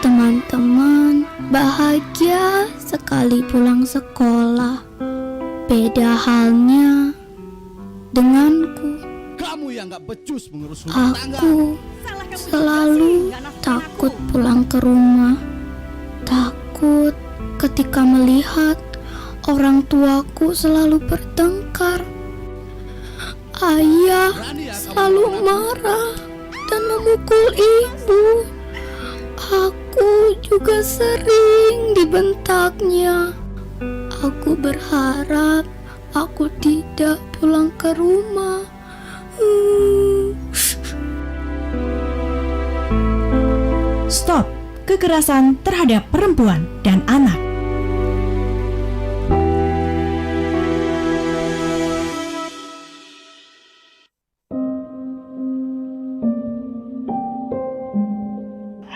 Teman-teman bahagia sekali pulang sekolah. Beda halnya denganku. Kamu yang gak becus mengurus rumah tangga. Aku selalu takut pulang ke rumah. Takut ketika melihat orang tuaku selalu bertengkar. Ayah selalu marah dan memukul ibu. Aku juga sering dibentaknya. Aku berharap aku tidak pulang ke rumah. Stop kekerasan terhadap perempuan dan anak.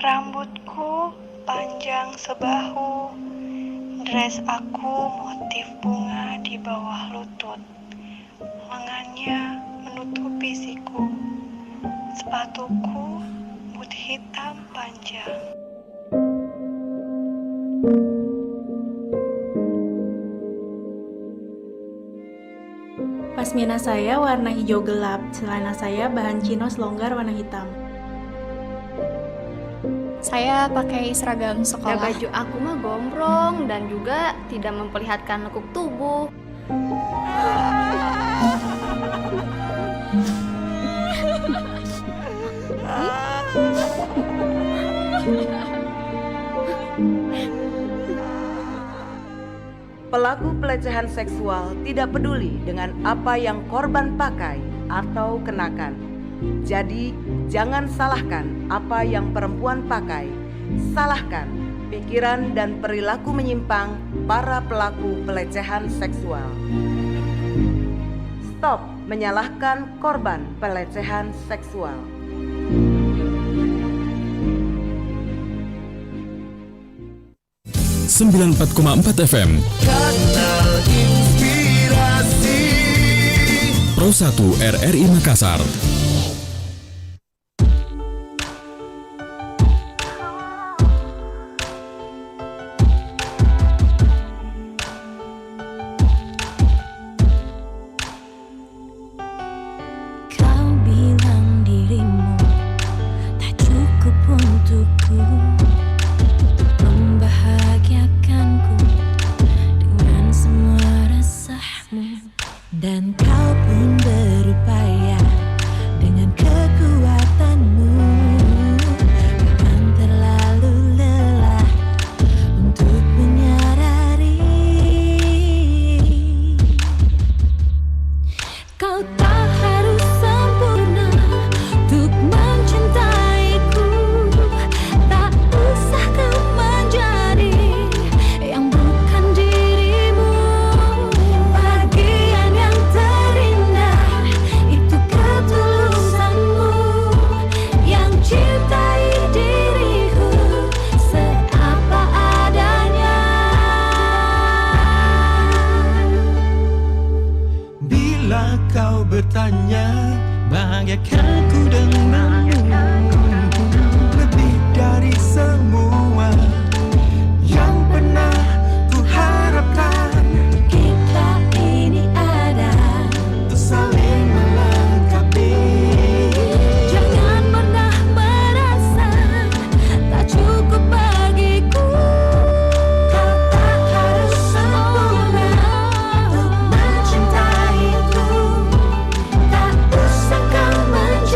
Rambutku panjang sebahu, dress aku motif bunga di bawah lutut, lengannya menutupi siku, sepatuku boot hitam panjang. Pasmina saya warna hijau gelap, celana saya bahan chinos longgar warna hitam. Saya pakai seragam sekolah. Baju aku mah gombrong dan juga tidak memperlihatkan lekuk tubuh. Pelaku pelecehan seksual tidak peduli dengan apa yang korban pakai atau kenakan. Jadi, jangan salahkan apa yang perempuan pakai. Salahkan pikiran dan perilaku menyimpang para pelaku pelecehan seksual. Stop menyalahkan korban pelecehan seksual. FM Kanal Inspirasi Pro 1 RRI Makassar. Kau bilang dirimu tak cukup untukku, membahagiakanku dengan semua resahmu. Dan kau pun berupaya dengan kekuatanmu, bahkan terlalu lelah untuk menyadari kau tak harus sempurna untuk mencintaiku. Tak usah kau menjadi yang bukan dirimu. Bagian yang terindah itu ketulusanmu yang cintai diriku seapa adanya. Bila kau bertanya, bahagiakan ku denganmu. Lebih dari semua yang pernah ku harapkan, Kita ini ada, untuk saling melengkapi. jangan pernah merasa tak cukup bagiku. Kau tak harus sempurna untuk mencintaiku. Tak usah kau menjadi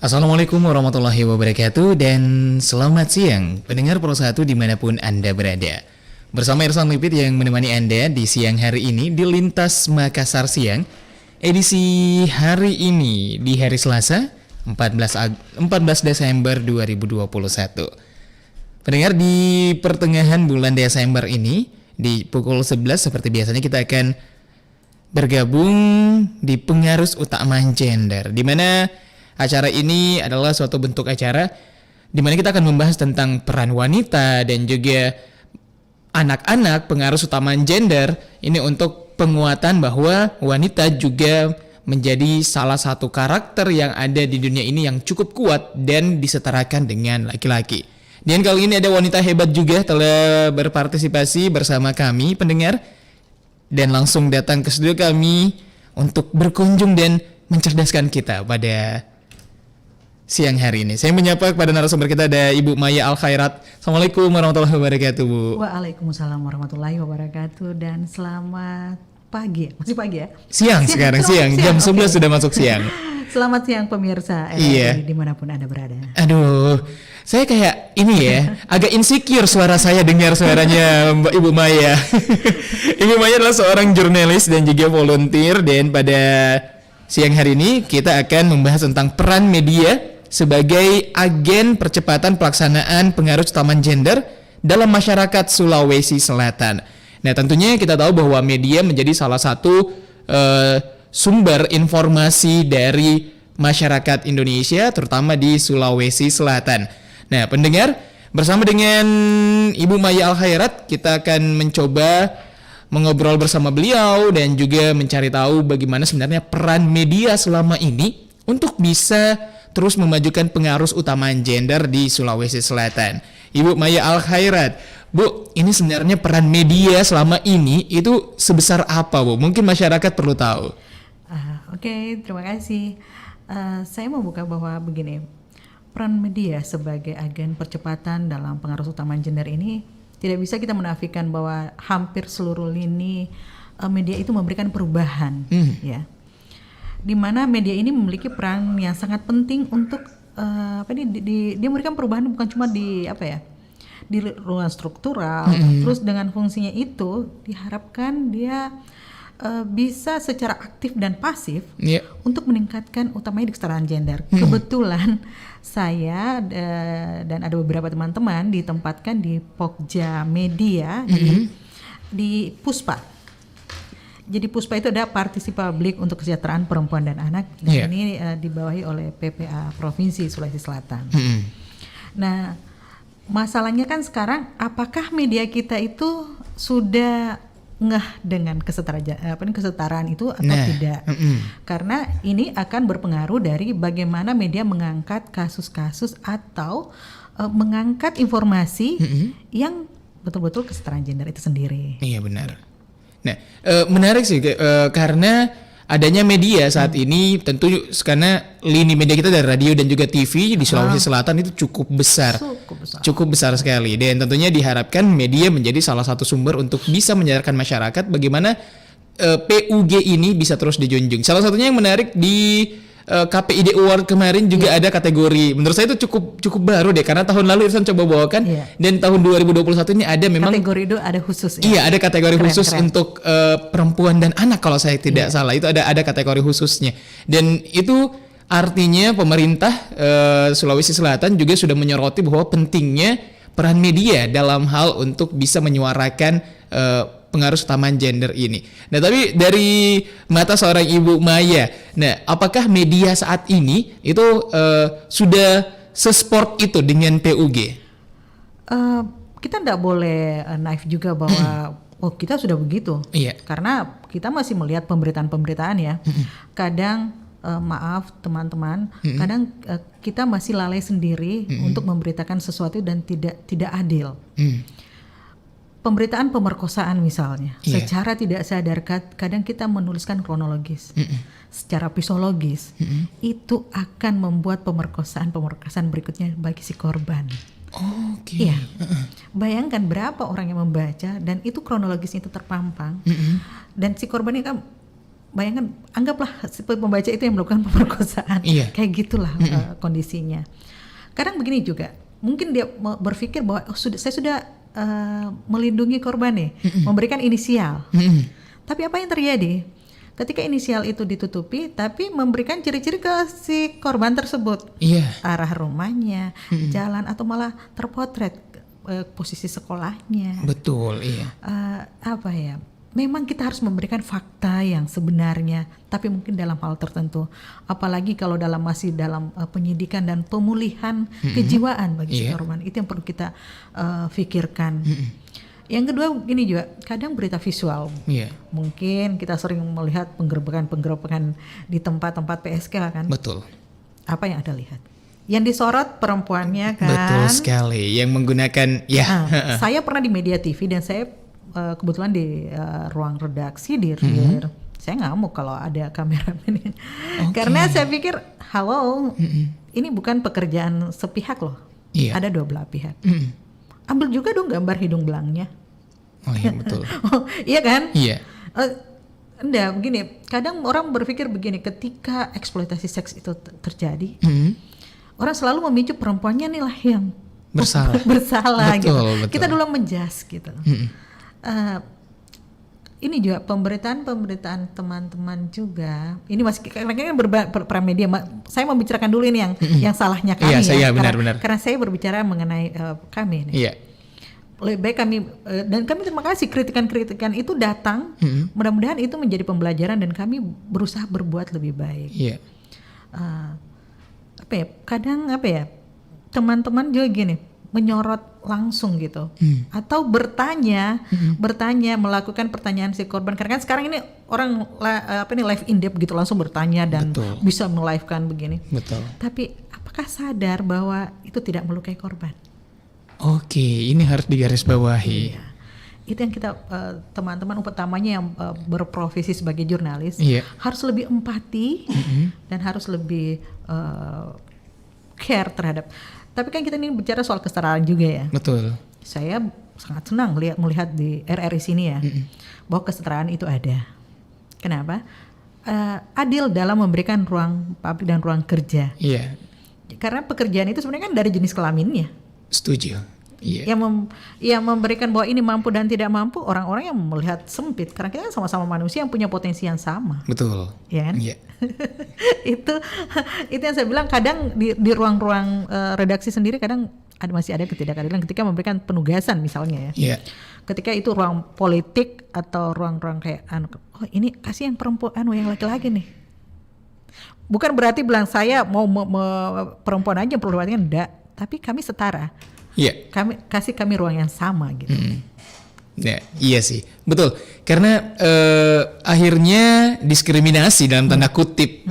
Assalamualaikum warahmatullahi wabarakatuh dan selamat siang pendengar Pro 1 dimanapun Anda berada. Bersama Irsan Lipit yang menemani Anda di siang hari ini di Lintas Makassar Siang. Edisi hari ini di hari Selasa 14 Desember 2021. Pendengar, di pertengahan bulan Desember ini di pukul 11 seperti biasanya kita akan bergabung di Pengarus Utama Gender, di mana acara ini adalah suatu bentuk acara di mana kita akan membahas tentang peran wanita dan juga anak-anak pengarus utama gender ini untuk penguatan bahwa wanita juga menjadi salah satu karakter yang ada di dunia ini yang cukup kuat dan disetarakan dengan laki-laki. Dan kali ini ada wanita hebat juga telah berpartisipasi bersama kami pendengar dan langsung datang ke studio kami untuk berkunjung dan mencerdaskan kita pada siang hari ini. Saya menyapa kepada narasumber kita ada Ibu Maya Al-Khairat. Assalamualaikum warahmatullahi wabarakatuh, Bu. Waalaikumsalam warahmatullahi wabarakatuh dan selamat pagi. Masih pagi ya? Siang sekarang, siang. Jam 11 sudah masuk siang. Selamat siang pemirsa RRI dimanapun Anda berada. Aduh, saya kayak ini ya, agak insecure suara saya dengar suaranya Mbak Ibu Maya. Ibu Maya adalah seorang jurnalis dan juga volunteer, dan pada siang hari ini kita akan membahas tentang peran media sebagai agen percepatan pelaksanaan pengaruh utama gender dalam masyarakat Sulawesi Selatan. Nah, tentunya kita tahu bahwa media menjadi salah satu sumber informasi dari masyarakat Indonesia, terutama di Sulawesi Selatan. Nah, pendengar, bersama dengan Ibu Maya Al-Khairat, kita akan mencoba mengobrol bersama beliau dan juga mencari tahu bagaimana sebenarnya peran media selama ini untuk bisa terus memajukan pengarus utama gender di Sulawesi Selatan. Ibu Maya Al-Khairat, Bu, ini sebenarnya peran media selama ini itu sebesar apa, Bu? Mungkin masyarakat perlu tahu. Oke, terima kasih. Saya mau buka bahwa begini, peran media sebagai agen percepatan dalam pengarus utama gender ini tidak bisa kita menafikan bahwa hampir seluruh lini media itu memberikan perubahan, ya. Di mana media ini memiliki peran yang sangat penting untuk dia memberikan perubahan bukan cuma di di ruang struktural, terus dengan fungsinya itu diharapkan dia bisa secara aktif dan pasif untuk meningkatkan utamanya di kesetaraan gender. Kebetulan saya dan ada beberapa teman-teman ditempatkan di Pokja Media di Puspa. Jadi Puspa itu ada Partisi Publik untuk Kesejahteraan Perempuan dan Anak, dan ini dibawahi oleh PPA Provinsi Sulawesi Selatan. Nah, masalahnya kan sekarang apakah media kita itu sudah ngeh dengan kesetaraan itu atau tidak? Karena ini akan berpengaruh dari bagaimana media mengangkat kasus-kasus atau mengangkat informasi yang betul-betul kesetaraan gender itu sendiri. Iya, benar. Nah, menarik sih karena adanya media saat ini tentu karena lini media kita dari radio dan juga TV di Sulawesi Selatan itu cukup besar sekali, dan tentunya diharapkan media menjadi salah satu sumber untuk bisa menyadarkan masyarakat bagaimana PUG ini bisa terus dijunjung. Salah satunya yang menarik di KPID Award kemarin juga ada kategori, menurut saya itu cukup baru deh, karena tahun lalu Irsan coba bawakan dan tahun 2021 ini ada memang kategori itu ada khusus ya? Iya, ada kategori khusus untuk perempuan dan anak kalau saya tidak salah, itu ada kategori khususnya, dan itu artinya pemerintah Sulawesi Selatan juga sudah menyoroti bahwa pentingnya peran media dalam hal untuk bisa menyuarakan pengaruh utama gender ini. Nah, tapi dari mata seorang Ibu Maya, nah, apakah media saat ini itu sudah sesport itu dengan PUG? Kita tidak boleh naif juga bahwa kita sudah begitu. Karena kita masih melihat pemberitaan-pemberitaan ya. Kadang maaf teman-teman, kadang kita masih lalai sendiri untuk memberitakan sesuatu dan tidak adil. Pemberitaan pemerkosaan misalnya, secara tidak sadar kadang kita menuliskan kronologis, secara psikologis, itu akan membuat pemerkosaan berikutnya bagi si korban. Iya, bayangkan berapa orang yang membaca dan itu kronologisnya itu terpampang, dan si korban ini kan bayangkan, anggaplah si pembaca itu yang melakukan pemerkosaan, kayak gitulah kondisinya. Kadang begini juga, mungkin dia berpikir bahwa saya sudah melindungi korban nih, memberikan inisial. Tapi apa yang terjadi? Ketika inisial itu ditutupi, tapi memberikan ciri-ciri ke si korban tersebut, arah rumahnya, jalan, atau malah terpotret posisi sekolahnya. Betul, Apa ya? Memang kita harus memberikan fakta yang sebenarnya, tapi mungkin dalam hal tertentu. Apalagi kalau masih dalam penyidikan dan pemulihan kejiwaan bagi si korban, itu yang perlu kita pikirkan. Yang kedua gini juga, kadang berita visual. Mungkin kita sering melihat penggerebekan di tempat-tempat PSK kan. Betul. Apa yang Anda lihat? Yang disorot perempuannya kan. Betul sekali, yang menggunakan saya pernah di media TV dan saya kebetulan di ruang redaksi di rear. Saya ngamuk kalau ada kameramen. Karena saya pikir, halo, ini bukan pekerjaan sepihak loh. Ada dua belah pihak. Ambil juga dong gambar hidung belangnya. Oh iya, betul. Iya kan? Iya. Enggak, begini. Kadang orang berpikir begini, ketika eksploitasi seks itu terjadi, orang selalu memicu perempuannya nih lah yang bersalah gitu. Betul. Kita dulu menjas gitu. Ini juga pemberitaan teman-teman juga. Ini masih karena berpramedia. Saya membicarakan dulu ini yang salahnya kami benar. Karena saya berbicara mengenai kami nih. Iya. Lebih baik kami dan kami terima kasih kritikan itu datang. Mudah-mudahan itu menjadi pembelajaran dan kami berusaha berbuat lebih baik. Iya. Kadang teman-teman juga gini, menyorot langsung gitu, atau bertanya, melakukan pertanyaan si korban. Karena kan sekarang ini orang live in depth gitu, langsung bertanya dan bisa melivekan begini. Betul. Tapi apakah sadar bahwa itu tidak melukai korban? Oke, ini harus digarisbawahi. Itu yang kita teman-teman utamanya yang berprofesi sebagai jurnalis harus lebih empati dan harus lebih care terhadap. Tapi kan kita ini bicara soal kesetaraan juga ya. Betul. Saya sangat senang melihat di RRI sini ya, bahwa kesetaraan itu ada. Kenapa? Adil dalam memberikan ruang publik dan ruang kerja. Iya. Karena pekerjaan itu sebenarnya kan dari jenis kelaminnya. Setuju. Iya. Yang memberikan bahwa ini mampu dan tidak mampu, orang-orang yang melihat sempit. Karena kita kan sama-sama manusia yang punya potensi yang sama. Betul. Ya kan? Iya. itu yang saya bilang, kadang di ruang-ruang redaksi sendiri kadang masih ada ketidakadilan ketika memberikan penugasan misalnya ya. Iya. Ketika itu ruang politik atau ruang-ruang kayak ini kasih yang perempuan yang laki-laki nih. Bukan berarti bilang saya mau perempuan aja perlu perhatian, enggak, tapi kami setara. Iya. Kami ruang yang sama gitu. Ya, iya sih, betul. Karena akhirnya diskriminasi dalam tanda kutip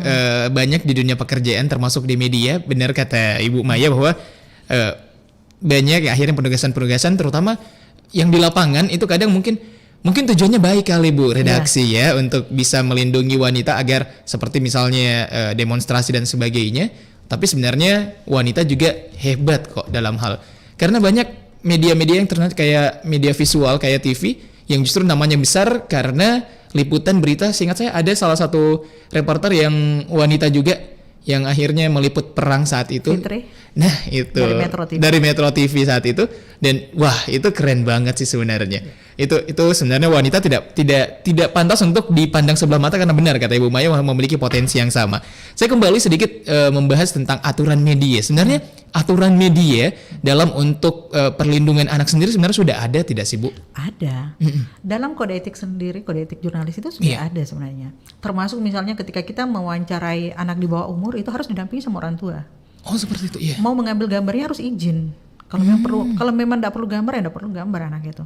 banyak di dunia pekerjaan, termasuk di media. Benar kata Ibu Maya bahwa banyak akhirnya penugasan-penugasan, terutama yang di lapangan itu kadang mungkin tujuannya baik kali Bu redaksi ya untuk bisa melindungi wanita agar seperti misalnya demonstrasi dan sebagainya. Tapi sebenarnya wanita juga hebat kok dalam hal, karena banyak media-media yang ternyata kayak media visual kayak TV yang justru namanya besar karena liputan berita. Seingat saya ada salah satu reporter yang wanita juga yang akhirnya meliput perang saat itu. Fitri. Nah itu dari Metro TV saat itu, dan wah itu keren banget sih sebenarnya. Itu sebenarnya wanita tidak pantas untuk dipandang sebelah mata, karena benar kata Ibu Maya memiliki potensi yang sama. Saya kembali sedikit membahas tentang aturan media. Sebenarnya aturan media dalam untuk perlindungan anak sendiri sebenarnya sudah ada tidak sih Bu? Ada. Dalam kode etik sendiri, kode etik jurnalis itu sudah ada sebenarnya. Termasuk misalnya ketika kita mewawancarai anak di bawah umur itu harus didampingi sama orang tua. Oh seperti itu ya. Mau mengambil gambarnya harus izin. Kalau memang perlu, kalau memang tidak perlu gambar ya tidak perlu gambar anak itu.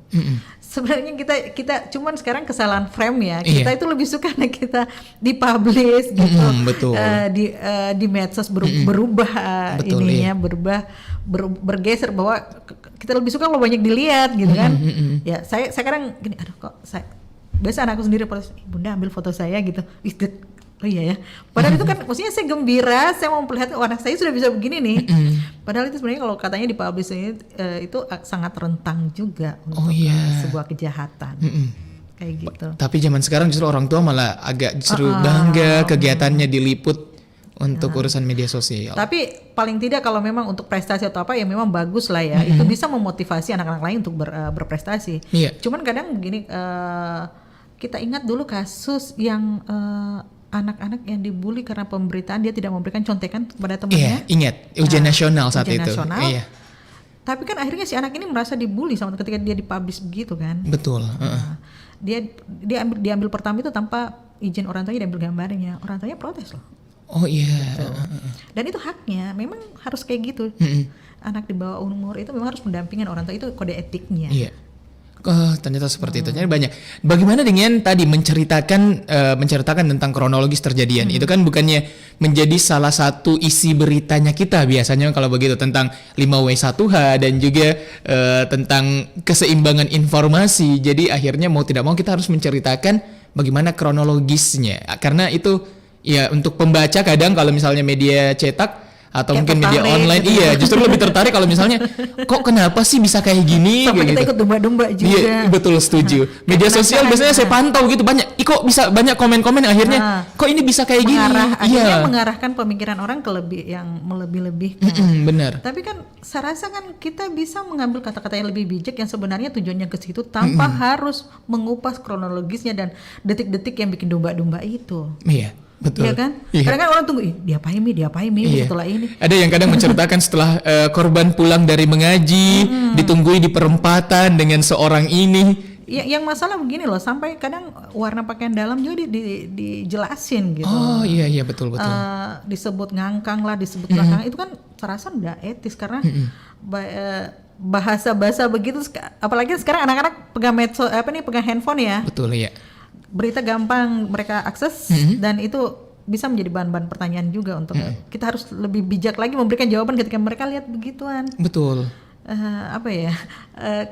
Sebenarnya kita cuman sekarang kesalahan frame ya. Kita itu lebih suka kita dipublish gitu. Betul. Di medsos berubah ininya, bergeser bahwa kita lebih suka kalau banyak dilihat gitu kan. Ya saya kadang gini, aduh kok biasa anakku sendiri Bunda ambil foto saya gitu. Oh iya ya. Padahal itu kan maksudnya saya gembira, saya mau melihat anak saya sudah bisa begini nih. Padahal itu sebenarnya kalau katanya di publish itu sangat rentang juga untuk sebuah kejahatan. kayak gitu. Tapi zaman sekarang justru orang tua malah agak justru bangga kegiatannya diliput untuk urusan media sosial. Tapi paling tidak kalau memang untuk prestasi atau apa ya memang bagus lah ya. Itu bisa memotivasi anak-anak lain untuk berprestasi. Iya. Cuman kadang begini, kita ingat dulu kasus yang anak-anak yang dibully karena pemberitaan dia tidak memberikan contekan kepada temannya. Iya, ingat ujian nasional saat ujian itu. Nasional. Iya. Tapi kan akhirnya si anak ini merasa dibully sama ketika dia dipublish begitu kan. Betul. Dia diambil pertama itu tanpa izin orang tuanya, diambil gambarnya. Orang tuanya protes loh. Oh iya. Dan itu haknya, memang harus kayak gitu. Anak di bawah umur itu memang harus mendampingkan orang tua, itu kode etiknya. Iya. Ternyata seperti itu. Jadi banyak. Bagaimana dengan tadi menceritakan tentang kronologis terjadian? Itu kan bukannya menjadi salah satu isi beritanya kita biasanya kalau begitu, tentang 5W1H dan juga tentang keseimbangan informasi. Jadi akhirnya mau tidak mau kita harus menceritakan bagaimana kronologisnya. Karena itu ya untuk pembaca kadang kalau misalnya media cetak atau kayak mungkin media online gitu. Iya justru lebih tertarik kalau misalnya kok kenapa sih bisa kayak gini sampai kita gitu. Ikut domba-domba juga. Iya betul, setuju. Media sosial biasanya saya pantau gitu banyak, kok bisa banyak komen-komen akhirnya kok ini bisa kayak gini. Akhirnya mengarahkan pemikiran orang ke yang melebih-lebihkan. Benar. Tapi kan saya rasa kan kita bisa mengambil kata-kata yang lebih bijak yang sebenarnya tujuannya ke situ tanpa harus mengupas kronologisnya dan detik-detik yang bikin domba-domba itu. Iya. Betul. Iya kan? Kadang kan orang tunggu, diapain setelah ini. Ada yang kadang menceritakan setelah korban pulang dari mengaji, ditunggui di perempatan dengan seorang ini. Ya, yang masalah begini loh, sampai kadang warna pakaian dalam juga dijelasin gitu. Oh iya betul. Disebut ngangkang lah, disebut belakang, itu kan terasa udah etis karena bahasa-bahasa begitu, apalagi sekarang anak-anak pegang handphone ya. Betul ya. Berita gampang mereka akses dan itu bisa menjadi bahan-bahan pertanyaan juga untuk kita harus lebih bijak lagi memberikan jawaban ketika mereka lihat begituan. Betul.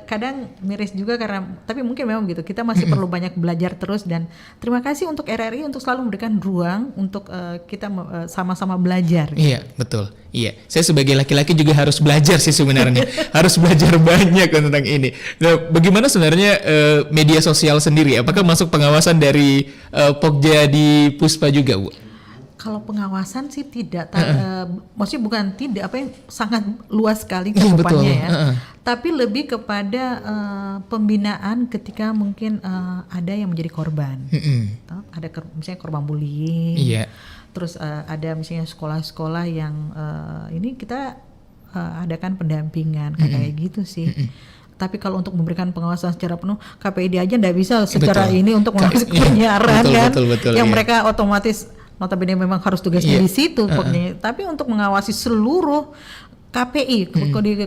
Kadang miris juga karena tapi mungkin memang gitu kita masih perlu banyak belajar terus dan terima kasih untuk RRI untuk selalu memberikan ruang untuk kita sama-sama belajar. Iya betul. Iya, saya sebagai laki-laki juga harus belajar sih sebenarnya. Harus belajar banyak tentang ini. Nah, bagaimana sebenarnya media sosial sendiri? Apakah masuk pengawasan dari Pokja di Puspa juga, Bu? Kalau pengawasan sih tidak, maksudnya bukan tidak, sangat luas sekali cakupannya ya. Tapi lebih kepada pembinaan ketika mungkin ada yang menjadi korban. Ada misalnya korban bullying. Iya. Terus ada misalnya sekolah-sekolah yang ini kita adakan pendampingan kayak gitu sih. Tapi kalau untuk memberikan pengawasan secara penuh, KPID aja nggak bisa secara ini untuk mengawasi penyiaran kan, yang mereka otomatis notabene memang harus tugasnya di situ pokoknya. Tapi untuk mengawasi seluruh KPI,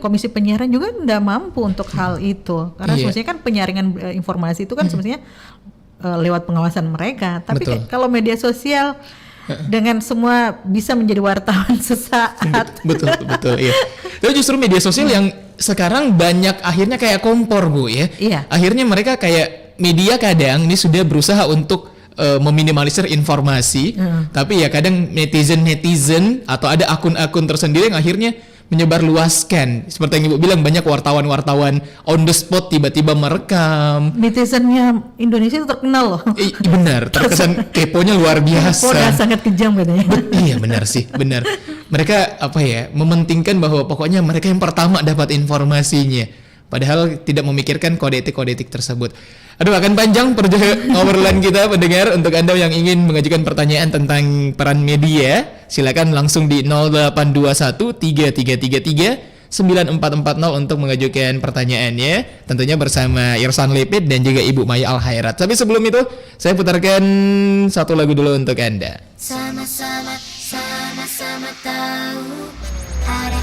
Komisi Penyiaran juga tidak mampu untuk hal itu. Karena semestinya kan penyaringan informasi itu kan semestinya lewat pengawasan mereka. Tapi kalau media sosial dengan semua bisa menjadi wartawan sesaat. Betul iya. Itu justru media sosial yang sekarang banyak akhirnya kayak kompor, Bu ya. Iya. Akhirnya mereka kayak media kadang ini sudah berusaha untuk meminimalisir informasi, tapi ya kadang netizen atau ada akun-akun tersendiri yang akhirnya menyebarluaskan. Seperti yang Ibu bilang, banyak wartawan-wartawan on the spot tiba-tiba merekam. Netizennya Indonesia itu terkenal loh. Benar, terkesan keponya luar biasa. Keponya sangat kejam katanya. Iya benar sih, benar. Mereka mementingkan bahwa pokoknya mereka yang pertama dapat informasinya. Padahal tidak memikirkan kode etik tersebut. Aduh, akan panjang obrolan kita pendengar. Untuk Anda yang ingin mengajukan pertanyaan tentang peran media, silakan langsung di 0821 3333 9440 untuk mengajukan pertanyaannya. Tentunya bersama Irsan Lipit dan juga Ibu Maya Al-Khairat. Tapi sebelum itu, saya putarkan satu lagu dulu untuk Anda. Sama-sama tahu ada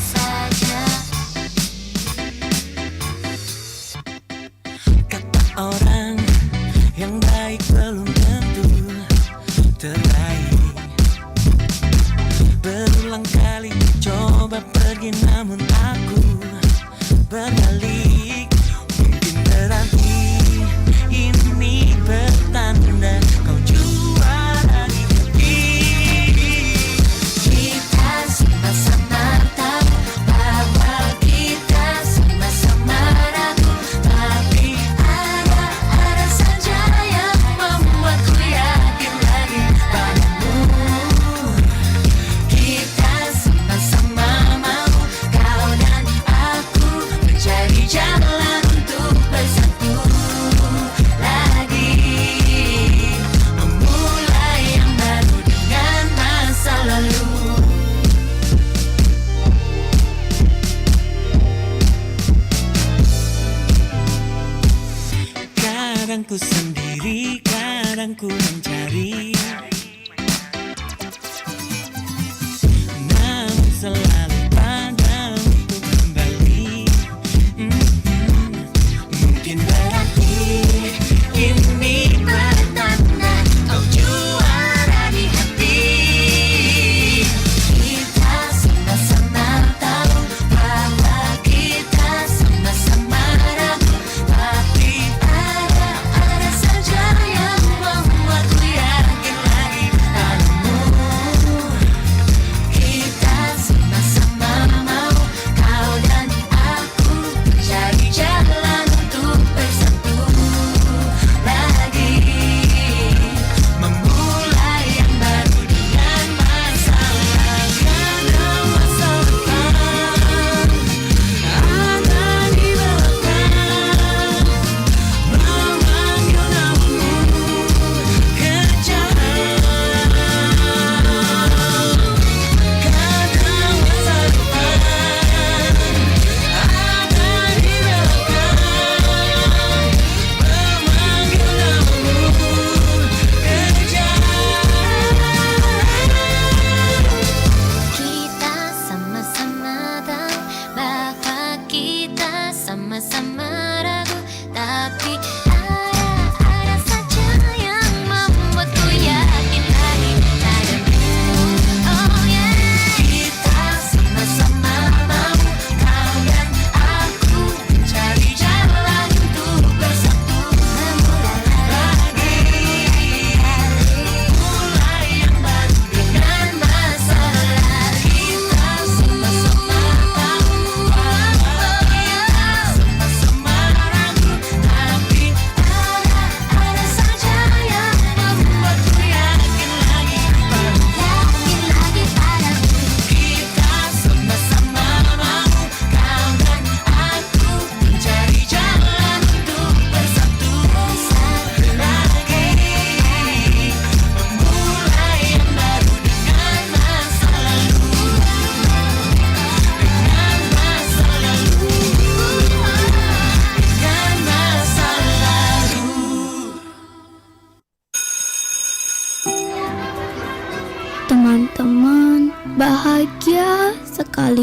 saja. Kata orang yang baik belum tentu terbaik. Berulang kali coba pergi namun aku berbalik. Mungkin berarti ini pertanda kau juara di hati. Kita sama-sama tahu bahwa kita sama-sama ragu, tapi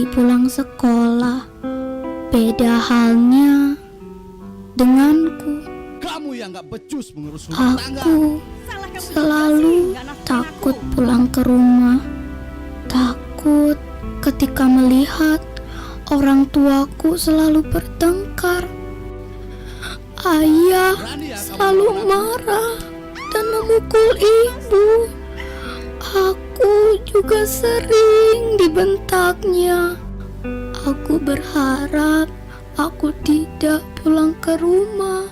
pagi pulang sekolah. Beda halnya denganku. Kamu yang gak becus mengurus rumah tangga. Aku selalu takut pulang ke rumah. Takut ketika melihat orang tuaku selalu bertengkar. Ayah selalu marah dan memukul ibu. Aku juga sering dibentaknya. Aku berharap aku tidak pulang ke rumah.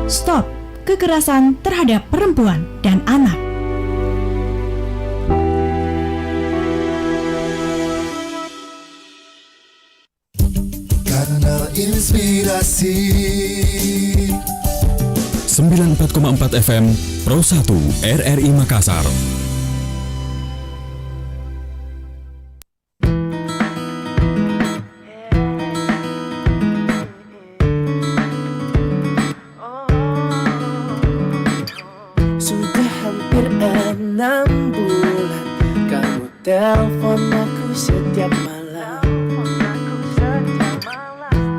Stop kekerasan terhadap perempuan dan anak. Kanal Inspirasi 94,4 FM Pro 1 RRI Makassar. Sudah hampir 6 bulan kamu telepon aku setiap malam,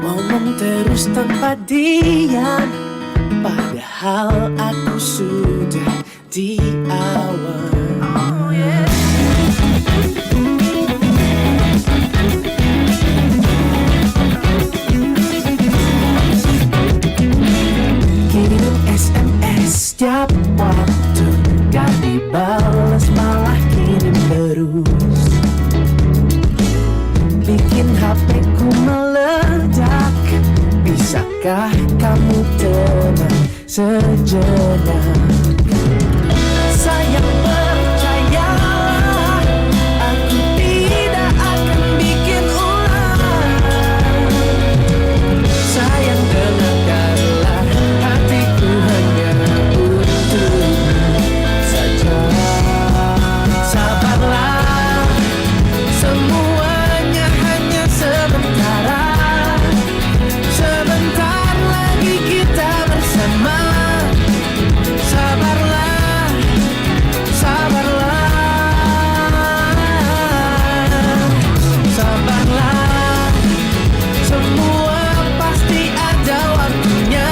ngomong terus tanpa diam, padahal aku sudah di awal. Kirim SMS setiap waktu, gak dibalas malah kirim terus, bikin HP-ku meledak. Bisakah kamu tenang sejenak? Sayang percayalah, aku tidak akan bikin ulang. Sayang dengarkanlah, hatiku hanya untukmu saja. Sabarlah, semuanya hanya sementara. Sebentar lagi kita bersama. Sabarlah, sabarlah, sabarlah. Semua pasti ada waktunya.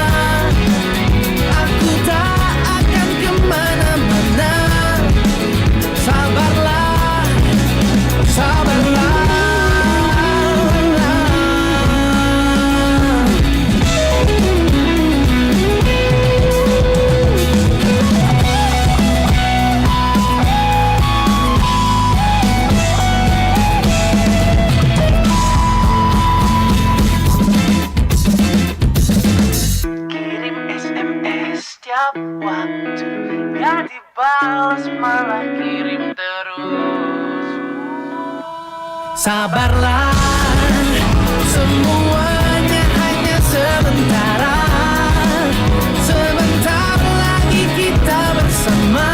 Aku tak akan kemana-mana. Sabarlah, sabarlah. Kirim SMS setiap waktu, gak dibalas malah kirim terus. Sabarlah, semuanya hanya sementara. Sebentar lagi kita bersama.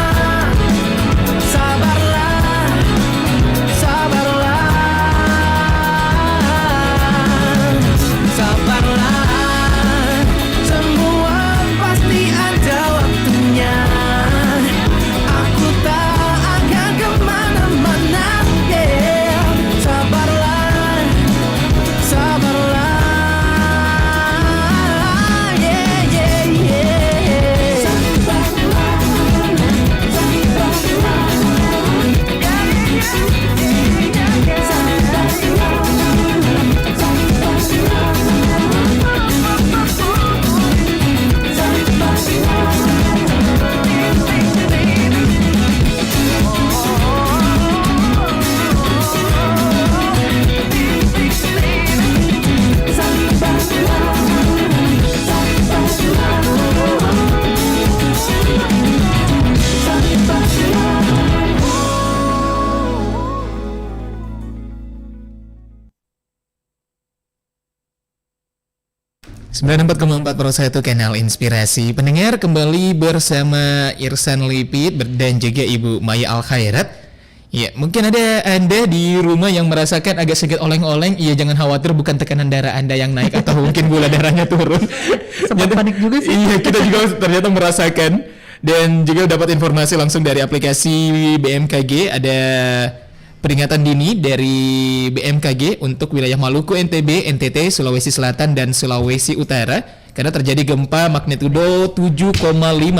Sabarlah, sabarlah, sabarlah. Semua pasti ada waktunya. Aku tak akan kemana-mana. Yeah. Sabarlah, sabarlah. Yeah, yeah, yeah. Sabarlah, Sembilan 94,4 Pro 1 Kanal Inspirasi. Pendengar, kembali bersama Irsan Lipit dan juga Ibu Maya Al-Khairat. Ya, mungkin ada Anda di rumah yang merasakan agak sedikit oleng-oleng. Iya, jangan khawatir, bukan tekanan darah Anda yang naik atau mungkin gula darahnya turun. Sempat panik juga sih. Iya, kita juga ternyata merasakan. Dan juga dapat informasi langsung dari aplikasi BMKG, ada peringatan dini dari BMKG untuk wilayah Maluku, NTB, NTT, Sulawesi Selatan, dan Sulawesi Utara karena terjadi gempa magnitudo 7,5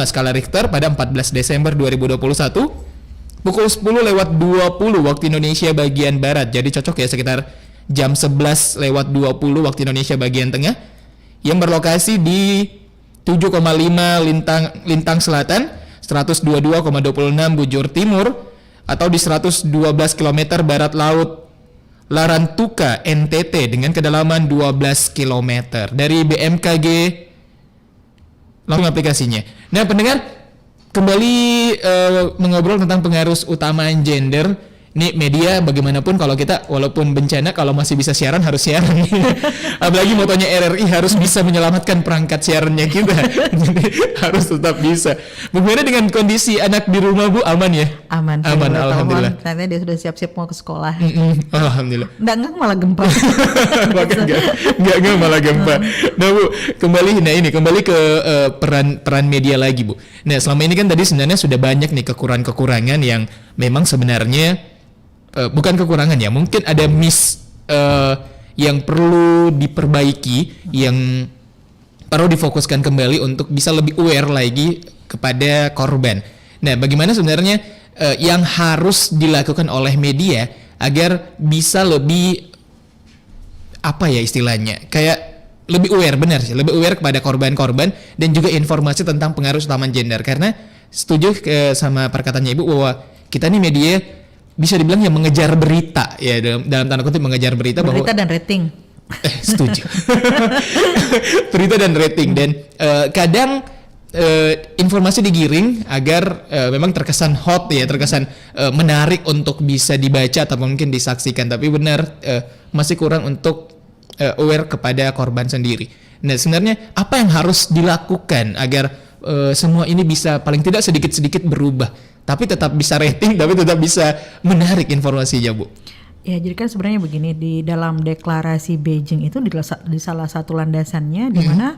skala Richter pada 14 Desember 2021 pukul 10:20 waktu Indonesia bagian Barat. Jadi cocok ya sekitar jam 11:20 waktu Indonesia bagian Tengah, yang berlokasi di 7,5 Lintang Selatan, 122,26 Bujur Timur, atau di 112 km barat laut Larantuka, NTT dengan kedalaman 12 km. Dari BMKG langsung aplikasinya. Nah, pendengar, kembali mengobrol tentang pengaruh utama gender. Nih media bagaimanapun kalau kita walaupun bencana kalau masih bisa siaran harus siaran. Apalagi motonya RRI harus bisa menyelamatkan perangkat siarannya kita. Jadi harus tetap bisa. Bagaimana dengan kondisi anak di rumah Bu, aman ya? Aman, alhamdulillah. Ternyata dia sudah siap-siap mau ke sekolah. Alhamdulillah. Nggak malah gempa. Bahkan nggak malah gempa. Nah Bu, kembali ke peran media lagi Bu. Nah selama ini kan tadi sebenarnya sudah banyak nih kekurangan yang memang sebenarnya bukan kekurangan ya, mungkin ada yang perlu diperbaiki, yang perlu difokuskan kembali untuk bisa lebih aware lagi kepada korban. Nah, bagaimana sebenarnya yang harus dilakukan oleh media agar bisa lebih apa ya istilahnya, kayak lebih aware, benar sih, lebih aware kepada korban-korban dan juga informasi tentang pengaruh utama gender. Karena setuju sama perkataannya Ibu bahwa kita nih media bisa dibilang yang mengejar berita ya, dalam tanda kutip mengejar berita dan rating. Setuju. Berita dan rating, dan kadang informasi digiring agar memang terkesan hot ya, terkesan menarik untuk bisa dibaca atau mungkin disaksikan, tapi benar masih kurang untuk aware kepada korban sendiri. Nah, sebenarnya apa yang harus dilakukan agar semua ini bisa paling tidak sedikit-sedikit berubah, tapi tetap bisa rating, tapi tetap bisa menarik informasinya, Bu? Ya, jadi kan sebenarnya begini, di dalam deklarasi Beijing itu di salah satu landasannya di mana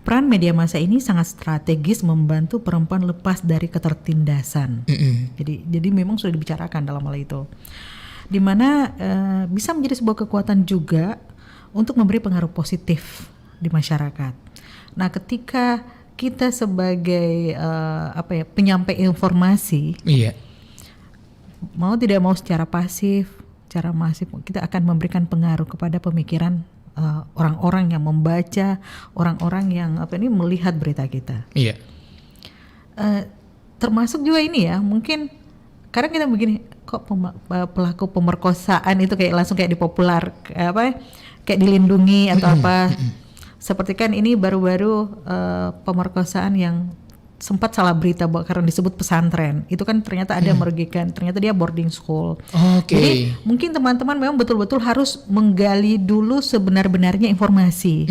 peran media massa ini sangat strategis membantu perempuan lepas dari ketertindasan. Jadi memang sudah dibicarakan dalam hal itu, di mana bisa menjadi sebuah kekuatan juga untuk memberi pengaruh positif di masyarakat. Nah, ketika kita sebagai penyampai informasi, mau tidak mau secara masif kita akan memberikan pengaruh kepada pemikiran orang-orang yang membaca, orang-orang yang melihat berita kita. Termasuk juga ini ya, mungkin kadang kita begini, kok pelaku pemerkosaan itu langsung dipopular, kayak dilindungi atau apa. Seperti kan ini baru-baru pemerkosaan yang sempat salah berita karena disebut pesantren. Itu kan ternyata ada merugikan, ternyata dia boarding school. Jadi mungkin teman-teman memang betul-betul harus menggali dulu sebenar-benarnya informasi.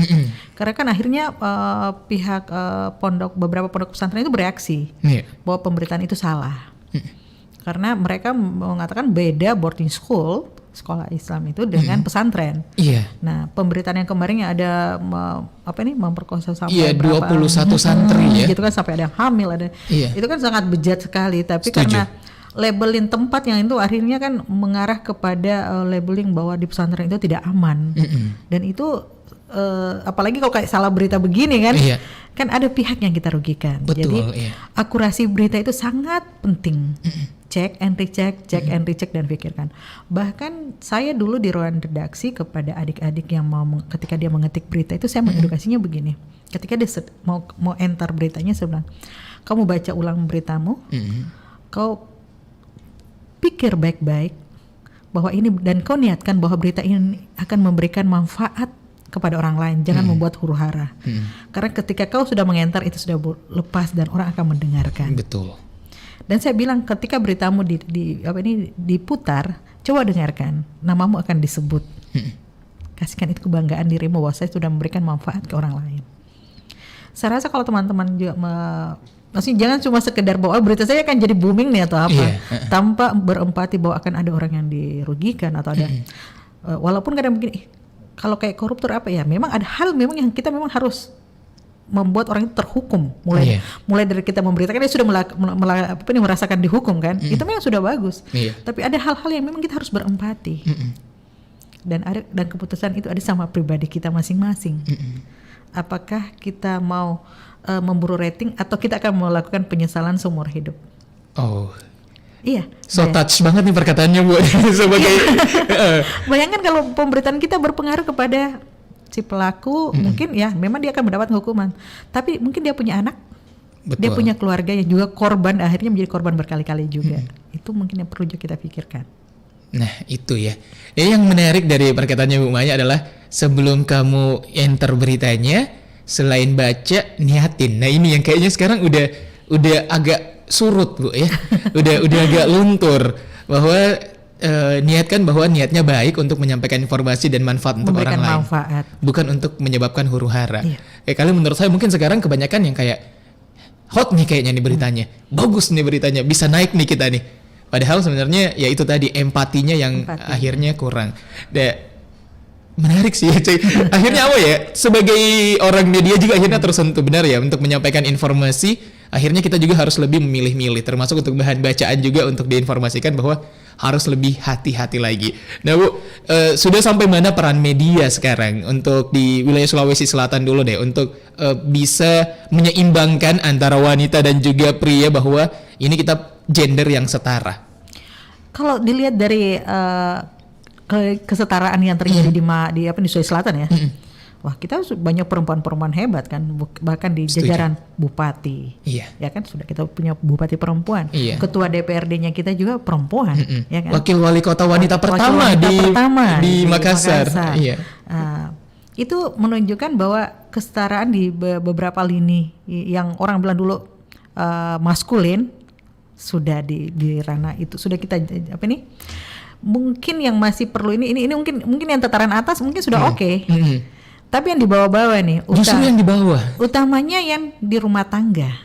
Karena kan akhirnya pihak beberapa pondok pesantren itu bereaksi bahwa pemberitaan itu salah. Karena mereka mengatakan beda boarding school, sekolah Islam itu dengan pesantren. Nah, pemberitaan yang kemarin ada memperkosa sampai 21 santri ya. Gitu kan, sampai ada yang hamil, ada. Itu kan sangat bejat sekali, tapi karena labeling tempat yang itu akhirnya kan mengarah kepada labeling bahwa di pesantren itu tidak aman. Dan itu apalagi kalau kayak salah berita begini kan, kan ada pihak yang kita rugikan. Jadi akurasi berita itu sangat penting. Cek and recheck, and pikirkan. Bahkan saya dulu di ruang redaksi kepada adik-adik yang ketika dia mengetik berita itu, saya mengedukasinya begini. Ketika dia mau enter beritanya, saya bilang, kamu baca ulang beritamu, kau pikir baik-baik bahwa ini, dan kau niatkan bahwa berita ini akan memberikan manfaat kepada orang lain, jangan membuat huru-hara. Karena ketika kau sudah mengenter, itu sudah lepas dan orang akan mendengarkan. Betul. Dan saya bilang, ketika beritamu diputar, coba dengarkan, namamu akan disebut. Kasihkan itu kebanggaan dirimu bahwa saya sudah memberikan manfaat ke orang lain. Saya rasa kalau teman-teman juga maksudnya jangan cuma sekedar bahwa berita saya akan jadi booming nih atau apa, tanpa berempati bahwa akan ada orang yang dirugikan atau ada walaupun kadang begini, kalau kayak koruptor apa ya, memang ada hal memang yang kita memang harus membuat orang itu terhukum. Mulai dari kita memberitakan dia sudah merasakan dihukum kan, itu memang sudah bagus. Tapi ada hal-hal yang memang kita harus berempati. Dan keputusan itu ada sama pribadi kita masing-masing. Apakah kita mau memburu rating atau kita akan melakukan penyesalan seumur hidup? Iya. Touch banget nih perkataannya Bu sebagai bayangkan kalau pemberitaan kita berpengaruh kepada si pelaku, mungkin ya memang dia akan mendapat hukuman. Tapi mungkin dia punya anak, dia punya keluarga yang juga korban, akhirnya menjadi korban berkali-kali juga. Itu mungkin yang perlu kita pikirkan. Nah itu ya. Yang menarik dari perkataannya Bu Maya adalah sebelum kamu enter beritanya, selain baca niatin. Nah ini yang kayaknya sekarang udah agak surut Bu ya. udah agak luntur bahwa niatkan bahwa niatnya baik untuk menyampaikan informasi dan manfaat untuk orang lain. Bukan untuk menyebabkan huru-hara. Kalian menurut saya mungkin sekarang kebanyakan yang kayak hot nih kayaknya nih beritanya. Bagus nih beritanya, bisa naik nih kita nih. Padahal sebenarnya ya itu tadi empatinya yang akhirnya kurang. Menarik sih. Akhirnya apa ya? Sebagai orang media juga akhirnya tersentuh benar ya untuk menyampaikan informasi. Akhirnya kita juga harus lebih memilih-milih, termasuk untuk bahan bacaan juga untuk diinformasikan bahwa harus lebih hati-hati lagi. Nah Bu, sudah sampai mana peran media sekarang untuk di wilayah Sulawesi Selatan dulu deh, untuk bisa menyeimbangkan antara wanita dan juga pria bahwa ini kita gender yang setara. Kalau dilihat dari kesetaraan yang terjadi di Sulawesi Selatan ya. Wah, kita banyak perempuan-perempuan hebat kan, bahkan di jajaran bupati. Ya kan sudah kita punya bupati perempuan. Ketua DPRD-nya kita juga perempuan, ya kan? Wakil wali kota wanita pertama di Makassar. Itu menunjukkan bahwa kesetaraan di beberapa lini yang orang bilang dulu maskulin sudah di ranah itu sudah kita mungkin yang masih perlu ini mungkin yang tataran atas mungkin sudah oke. Tapi yang di bawah-bawah nih, justru yang di bawah. Utamanya yang di rumah tangga.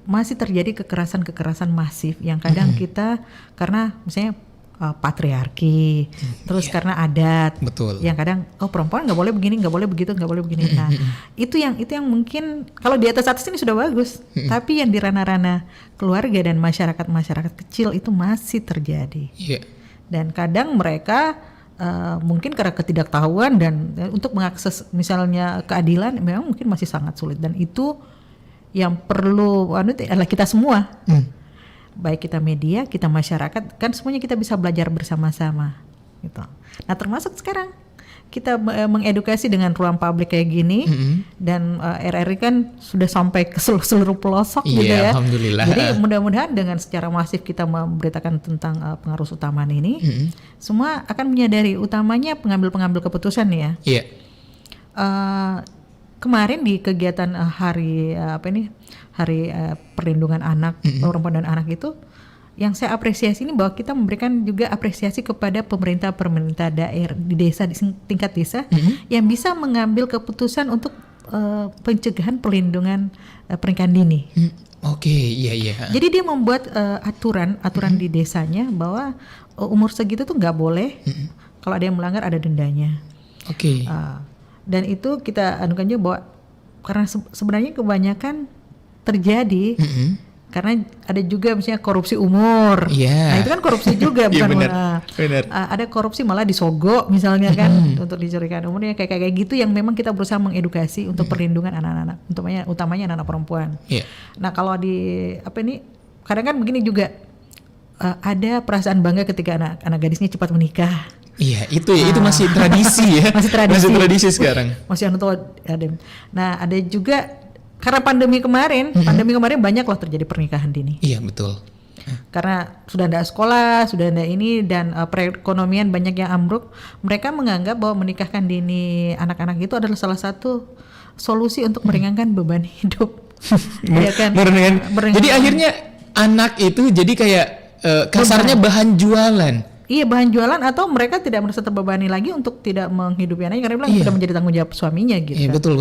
Masih terjadi kekerasan masif yang kadang kita karena misalnya patriarki, terus karena adat, yang kadang perempuan nggak boleh begini, nggak boleh begitu, nggak boleh begini. Nah itu yang mungkin kalau di atas ini sudah bagus, tapi yang di ranah-ranah keluarga dan masyarakat kecil itu masih terjadi. Dan kadang mereka mungkin karena ketidaktahuan dan untuk mengakses misalnya keadilan memang mungkin masih sangat sulit, dan itu yang perlu adalah kita semua, baik kita media, kita masyarakat, kan semuanya kita bisa belajar bersama-sama gitu. Nah termasuk sekarang kita mengedukasi dengan ruang publik kayak gini, dan RRI kan sudah sampai ke seluruh pelosok gitu ya. Alhamdulillah. Jadi mudah-mudahan dengan secara masif kita memberitakan tentang pengaruh utamaan ini, semua akan menyadari, utamanya pengambil keputusan nih ya. Kemarin di kegiatan hari perlindungan anak, perempuan dan anak itu, yang saya apresiasi ini bahwa kita memberikan juga apresiasi kepada pemerintah daerah di desa, di tingkat desa, yang bisa mengambil keputusan untuk pencegahan perlindungan pernikahan dini. Jadi dia membuat aturan di desanya bahwa umur segitu tuh nggak boleh, kalau ada yang melanggar ada dendanya. Dan itu kita anukan juga bahwa karena sebenarnya kebanyakan terjadi karena ada juga misalnya korupsi umur. Nah itu kan korupsi juga, bukan benar. Ada korupsi malah disogok misalnya kan, untuk dicurikan umurnya kayak gitu, yang memang kita berusaha mengedukasi untuk perlindungan anak-anak, utamanya anak-anak perempuan. Nah kalau kadang kan begini juga, ada perasaan bangga ketika anak gadisnya cepat menikah. Itu masih tradisi ya. Masih tradisi sekarang. Masih Nah ada juga karena pandemi kemarin banyak loh terjadi pernikahan dini. Betul. Karena sudah ada sekolah, sudah ada ini, dan perekonomian banyak yang ambruk, mereka menganggap bahwa menikahkan dini anak-anak itu adalah salah satu solusi untuk meringankan beban hidup. Ya kan? Jadi akhirnya anak itu jadi kayak kasarnya bahan jualan. Bahan jualan, atau mereka tidak merasa terbebani lagi untuk tidak menghidupi anaknya, karena bilang sudah menjadi tanggung jawab suaminya gitu. Betul.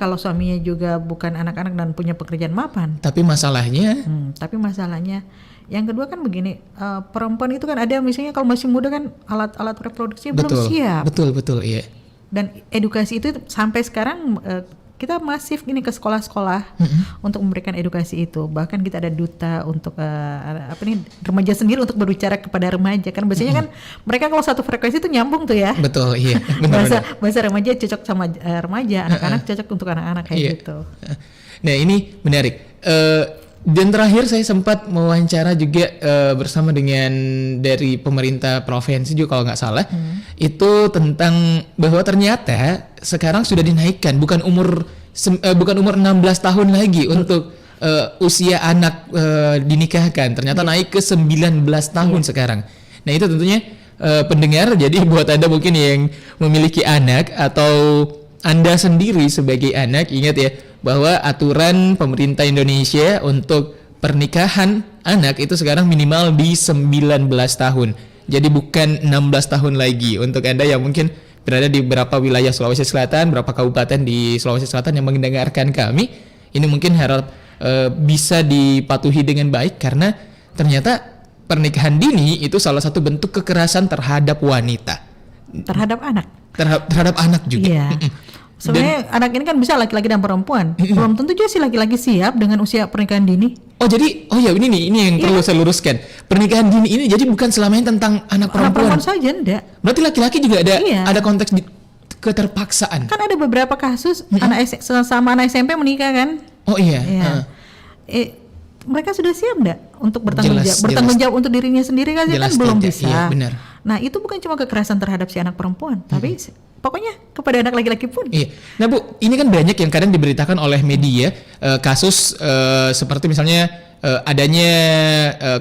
Kalau suaminya juga bukan anak-anak dan punya pekerjaan mapan. Tapi masalahnya yang kedua kan begini, perempuan itu kan ada misalnya kalau masih muda kan alat reproduksinya belum siap. Betul. Dan edukasi itu sampai sekarang kita masif gini ke sekolah-sekolah untuk memberikan edukasi itu. Bahkan kita ada duta untuk remaja sendiri untuk berbicara kepada remaja. Kan biasanya kan mereka kalau satu frekuensi itu nyambung tuh ya. Betul, iya. Bahasa remaja cocok sama remaja, anak-anak cocok untuk anak-anak kayak gitu. Nah, ini menarik. Dan terakhir saya sempat mewawancara juga bersama dengan dari pemerintah provinsi juga kalau nggak salah, itu tentang bahwa ternyata sekarang sudah dinaikkan bukan umur 16 tahun lagi untuk usia anak dinikahkan, ternyata naik ke 19 tahun sekarang. Nah, itu tentunya pendengar, jadi buat Anda mungkin yang memiliki anak atau Anda sendiri sebagai anak, ingat ya bahwa aturan pemerintah Indonesia untuk pernikahan anak itu sekarang minimal di 19 tahun. Jadi bukan 16 tahun lagi. Untuk Anda yang mungkin berada di beberapa wilayah Sulawesi Selatan, beberapa kabupaten di Sulawesi Selatan yang mendengarkan kami, ini mungkin harap bisa dipatuhi dengan baik, karena ternyata pernikahan dini itu salah satu bentuk kekerasan terhadap wanita. Terhadap anak. Terhadap anak juga. Iya. Sebenarnya anak ini kan bisa laki-laki dan perempuan. Belum tentu juga si laki-laki siap dengan usia pernikahan dini. Ini yang perlu saya luruskan. Pernikahan dini ini jadi bukan selamanya tentang anak perempuan. Anak perempuan saja enggak. Berarti laki-laki juga ada konteks keterpaksaan. Kan ada beberapa kasus anak SMP menikah kan? Oh iya. Mereka sudah siap enggak untuk bertanggung jawab untuk dirinya sendiri kan belum bisa. Iya, benar. Nah, itu bukan cuma kekerasan terhadap si anak perempuan, tapi pokoknya kepada anak laki-laki pun. Iya. Nah Bu, ini kan banyak yang kadang diberitakan oleh media kasus seperti misalnya adanya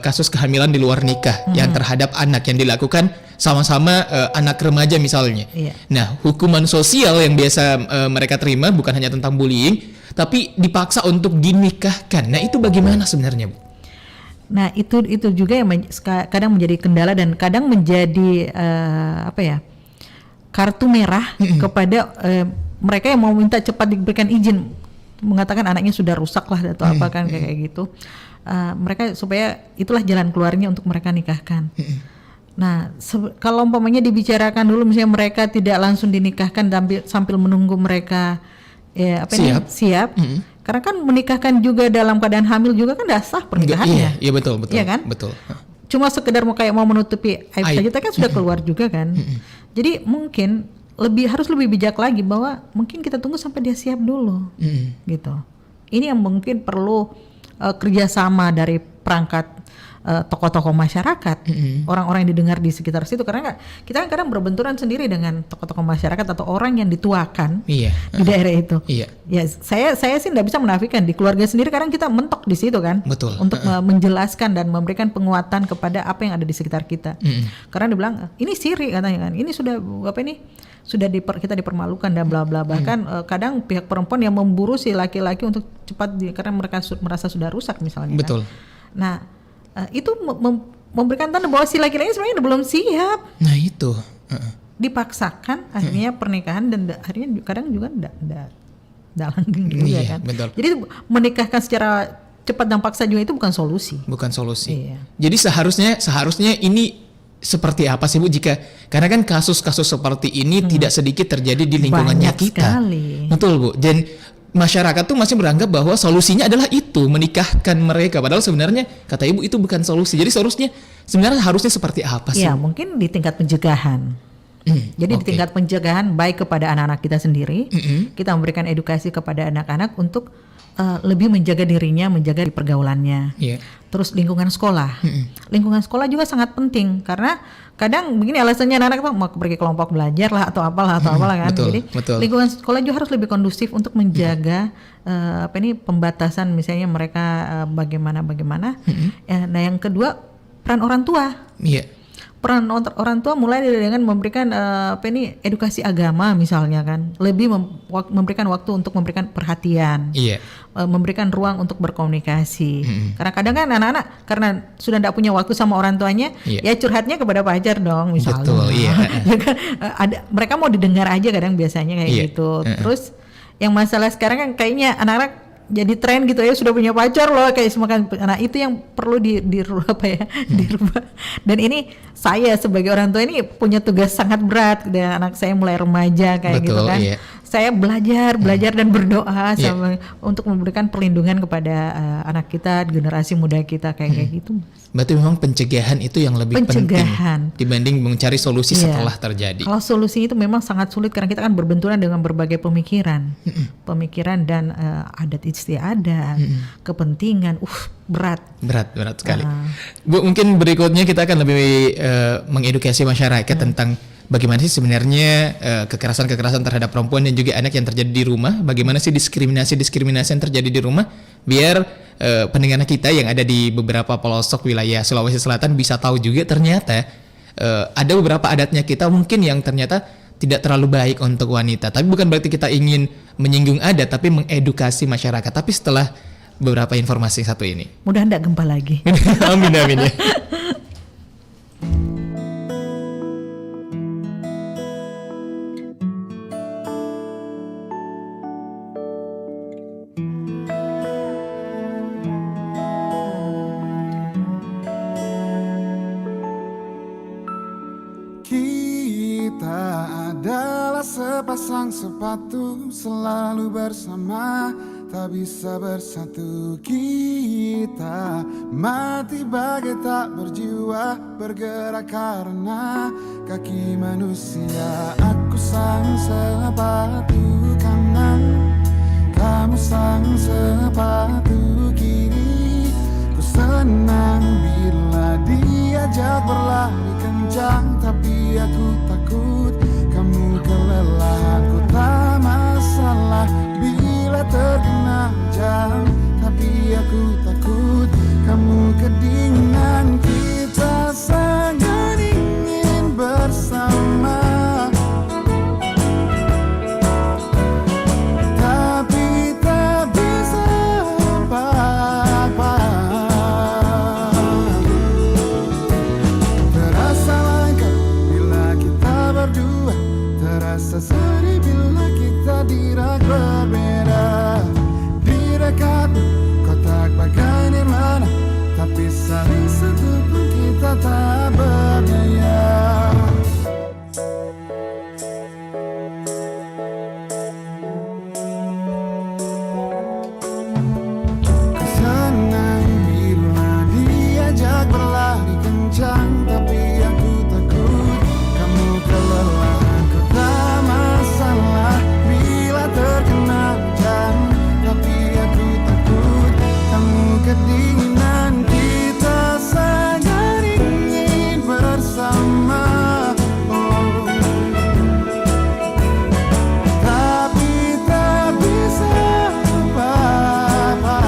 kasus kehamilan di luar nikah yang terhadap anak yang dilakukan sama-sama anak remaja misalnya. Iya. Nah, hukuman sosial yang biasa mereka terima bukan hanya tentang bullying, tapi dipaksa untuk dinikahkan. Nah, itu bagaimana sebenarnya, Bu? Nah, itu juga yang kadang menjadi kendala dan kadang menjadi kartu merah kepada mereka yang mau minta cepat diberikan izin, mengatakan anaknya sudah rusak lah atau apa kan kayak gitu. Mereka supaya itulah jalan keluarnya untuk mereka nikahkan. Nah, kalau umpamanya dibicarakan dulu misalnya mereka tidak langsung dinikahkan sambil menunggu mereka siap. Karena kan menikahkan juga dalam keadaan hamil juga kan udah sah pernikahannya. Iya betul. Iya kan? Betul. Cuma sekedar mau menutupi aib saja, kita kan sudah keluar juga kan. Jadi mungkin harus lebih bijak lagi bahwa mungkin kita tunggu sampai dia siap dulu, gitu. Ini yang mungkin perlu kerjasama dari perangkat tokoh-tokoh masyarakat, orang-orang yang didengar di sekitar situ, karena kita kan kadang berbenturan sendiri dengan tokoh-tokoh masyarakat atau orang yang dituakan di daerah itu. Ya, saya sih nggak bisa menafikan di keluarga sendiri kadang kita mentok di situ kan. Betul. Untuk menjelaskan dan memberikan penguatan kepada apa yang ada di sekitar kita. Karena dibilang ini siri katanya kan, ini sudah kita dipermalukan dan bla bla. Bahkan kadang pihak perempuan yang memburu si laki-laki untuk cepat karena mereka merasa sudah rusak misalnya. Betul. Kan? Nah, itu memberikan tanda bahwa si laki-laki sebenarnya belum siap. Nah, itu dipaksakan akhirnya pernikahan dan akhirnya kadang juga enggak langgeng juga kan. Betul. Jadi menikahkan secara cepat dan paksa juga itu bukan solusi. Iya. Jadi seharusnya ini seperti apa sih Bu karena kan kasus-kasus seperti ini tidak sedikit terjadi di lingkungannya kita. Sekali. Betul Bu. Dan masyarakat tuh masih beranggap bahwa solusinya adalah itu, menikahkan mereka. Padahal sebenarnya kata Ibu itu bukan solusi. Jadi sebenarnya harusnya seperti apa sih? Ya, mungkin di tingkat pencegahan. Jadi di tingkat pencegahan baik kepada anak-anak kita sendiri, kita memberikan edukasi kepada anak-anak untuk lebih menjaga dirinya, menjaga di pergaulannya. Terus lingkungan sekolah. Lingkungan sekolah juga sangat penting karena kadang begini alasannya anak-anak tuh mau pergi kelompok belajar lah atau apalah kan. Jadi lingkungan sekolah juga harus lebih kondusif untuk menjaga pembatasan misalnya mereka bagaimana. Nah, yang kedua peran orang tua. Peran orang tua mulai dengan memberikan edukasi agama misalnya kan, lebih memberikan waktu untuk memberikan perhatian, memberikan ruang untuk berkomunikasi. Karena kadang kan anak-anak karena sudah tidak punya waktu sama orang tuanya, ya curhatnya kepada pacar dong misalnya. Betul, mereka mau didengar aja kadang biasanya kayak gitu. Terus yang masalah sekarang kan kayaknya anak-anak jadi tren gitu ya, sudah punya pacar loh kayak semakan. Nah itu yang perlu dirubah. Dan ini saya sebagai orang tua ini punya tugas sangat berat, dan anak saya mulai remaja kayak gitu kan. Iya. Saya belajar dan berdoa untuk memberikan perlindungan kepada anak kita, generasi muda kita kayak gitu. Berarti memang pencegahan itu yang lebih penting dibanding mencari solusi setelah terjadi. Kalau solusi itu memang sangat sulit karena kita kan berbenturan dengan berbagai pemikiran dan adat istiadat, kepentingan, berat sekali. Bu, mungkin berikutnya kita akan lebih mengedukasi masyarakat tentang bagaimana sih sebenarnya kekerasan terhadap perempuan dan juga anak yang terjadi di rumah. Bagaimana sih diskriminasi yang terjadi di rumah, biar pendengar kita yang ada di beberapa pelosok wilayah Sulawesi Selatan bisa tahu juga ternyata ada beberapa adatnya kita mungkin yang ternyata tidak terlalu baik untuk wanita. Tapi bukan berarti kita ingin menyinggung adat, tapi mengedukasi masyarakat. Tapi setelah beberapa informasi satu ini, mudah enggak gempa lagi. Amin ya. Sepasang sepatu selalu bersama, tak bisa bersatu. Kita mati bagai tak berjiwa, bergerak karena kaki manusia. Aku sang sepatu kanan, kamu sang sepatu kiri. Ku senang bila diajak berlari kencang, tapi aku takut kamu kelelahan. Ku tak masalah bila terkena jam, tapi aku takut kamu kedinginan. Kita sangat ingin bersama, tapi tak bisa apa-apa. Terasa langka bila kita berdua, terasa sedih bila kita dirak berbeda. Di dekatmu kotak bagai nirmana, tapi saling sentuh pun kita tak berdaya. Senang bila diajak berlari kencang, tapi aku takut kamu kelelahan. Ku tak masalah bila terkena hujan, tapi aku takut kamu kedinginan. Kita sangat ingin bersama, tapi tak bisa apa-apa.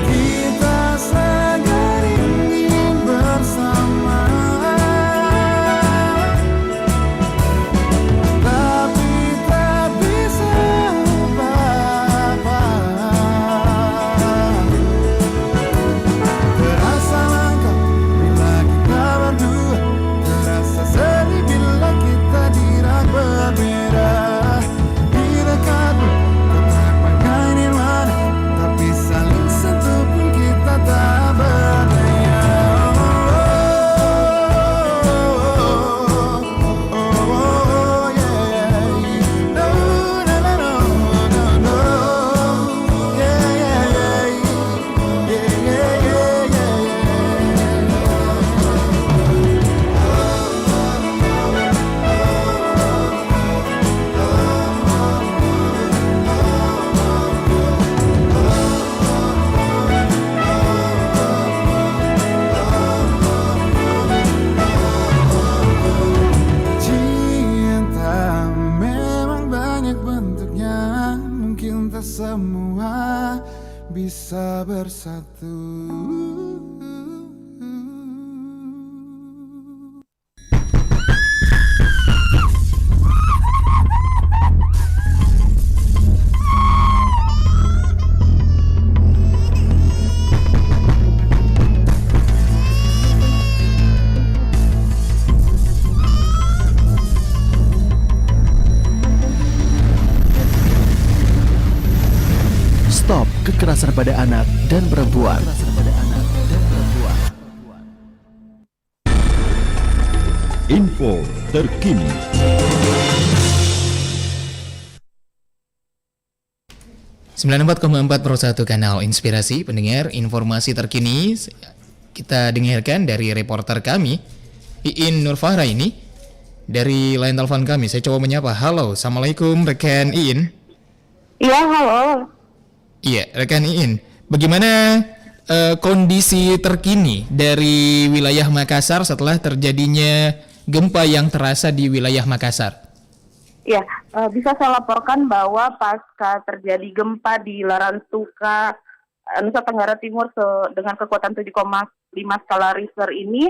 Kita sangat ingin bersama, tapi tak bisa apa-apa. Terasa langka bila kita berdua, terasa sedih bila kita dirak berbeda. Di dekatmu kotak bagai nirmana, tapi saling sentuh pun kita tak berdaya. Cinta memang banyak bentuknya, mungkin tak semua bisa bersatu. Kekerasan pada anak dan perempuan. Info terkini. .4 Kanal Inspirasi. Pendengar, informasi terkini kita dengarkan dari reporter kami Iin Nurfahra ini. Dari line telepon kami, saya coba menyapa. Halo, assalamualaikum rekan Iin. Iya, halo. Iya, rekan Iin. Bagaimana kondisi terkini dari wilayah Makassar setelah terjadinya gempa yang terasa di wilayah Makassar? Ya, bisa saya laporkan bahwa pasca terjadi gempa di Larantuka, Nusa Tenggara Timur dengan kekuatan 7,5 skala Richter ini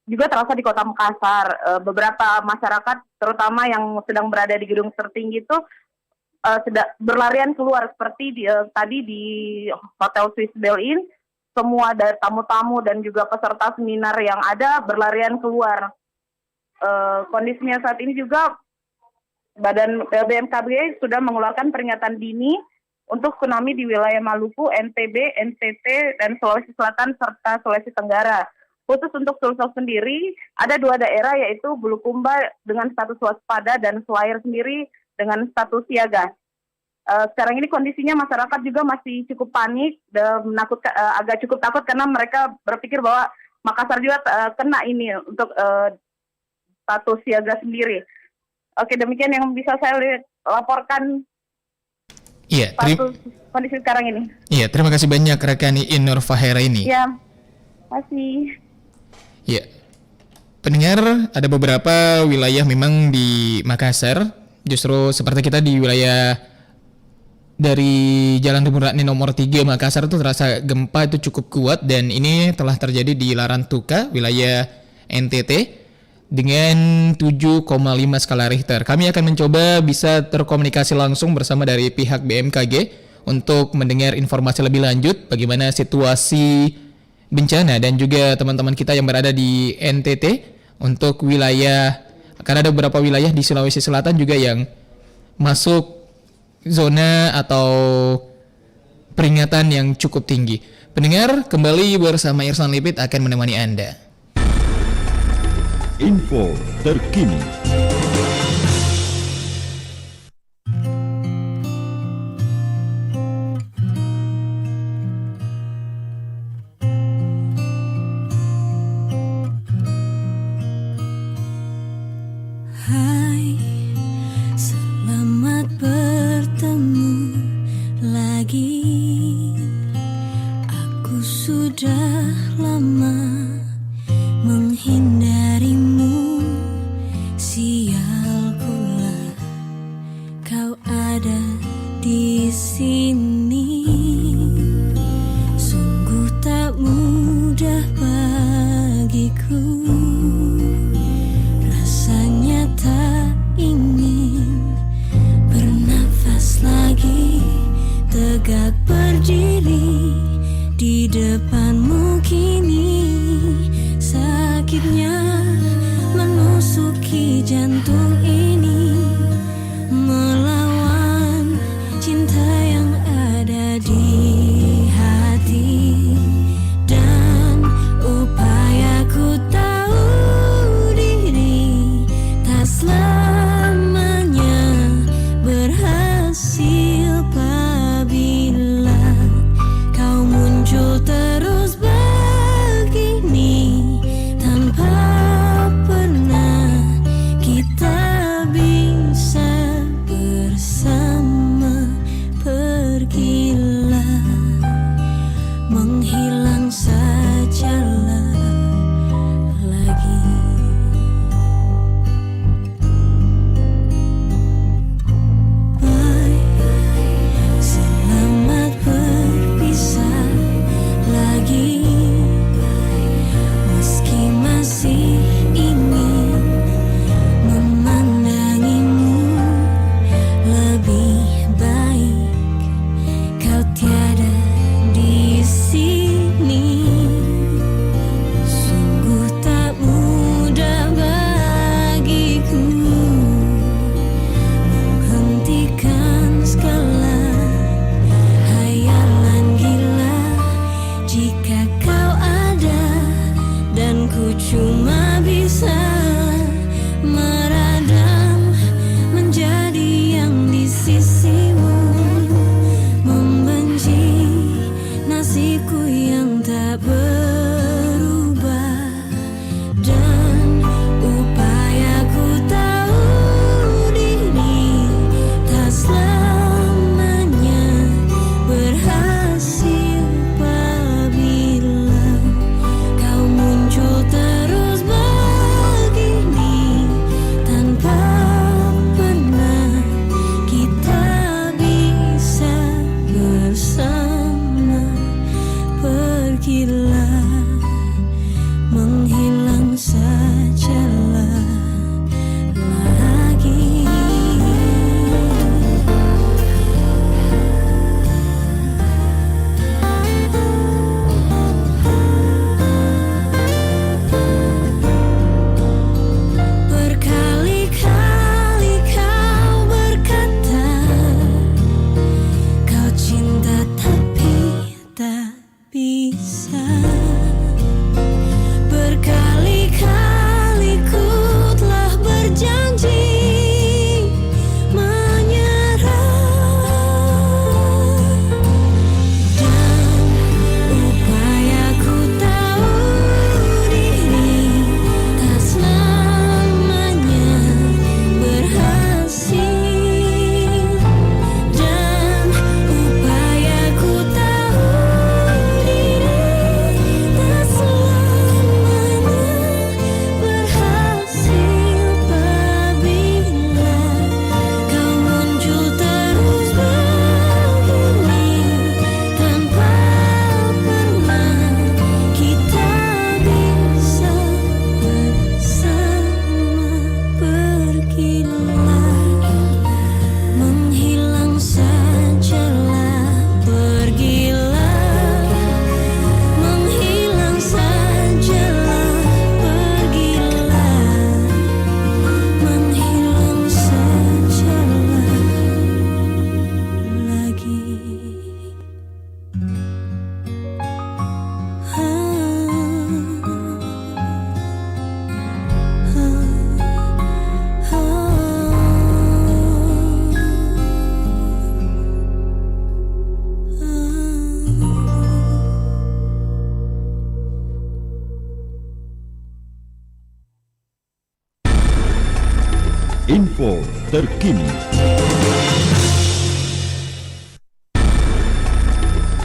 juga terasa di kota Makassar. Beberapa masyarakat, terutama yang sedang berada di gedung tertinggi itu sedang berlarian keluar seperti tadi di Hotel Swiss Bell Inn. Semua dari tamu-tamu dan juga peserta seminar yang ada berlarian keluar. Kondisinya saat ini juga Badan BMKG sudah mengeluarkan peringatan dini untuk tsunami di wilayah Maluku, NTB, NTT, dan Sulawesi Selatan serta Sulawesi Tenggara. Khusus untuk Sulsel sendiri, ada 2 daerah yaitu Bulukumba dengan status waspada dan Selayar sendiri dengan status siaga. Sekarang ini kondisinya masyarakat juga masih cukup panik dan agak cukup takut karena mereka berpikir bahwa Makassar juga kena ini untuk status siaga sendiri. Oke, demikian yang bisa saya laporkan. Iya, kondisi sekarang ini. Iya, terima kasih banyak rekan Iin Nurfahra ini. Iya, masih. Iya. Pendengar, ada beberapa wilayah memang di Makassar, justru seperti kita di wilayah dari Jalan Timur Rakni nomor 3 Makassar itu terasa gempa itu cukup kuat, dan ini telah terjadi di Larantuka, wilayah NTT dengan 7,5 skala Richter. Kami akan mencoba bisa terkomunikasi langsung bersama dari pihak BMKG untuk mendengar informasi lebih lanjut bagaimana situasi bencana dan juga teman-teman kita yang berada di NTT untuk wilayah, karena ada beberapa wilayah di Sulawesi Selatan juga yang masuk zona atau peringatan yang cukup tinggi. Pendengar, kembali bersama Irsan Lipit akan menemani Anda. Info terkini. Hai, selamat bertemu lagi. Aku sudah lama menghindarimu, sialkulah kau ada di sini. Sungguh tak mudah bagiku, rasanya tak ingin bernafas lagi, tegak berdiri di depanmu kini. Sakitnya menusuki jantung ini, melawan cinta yang ada di hati. Dan upayaku tahu diri tak selamanya berhasil apabila kau muncul terus Info terkini.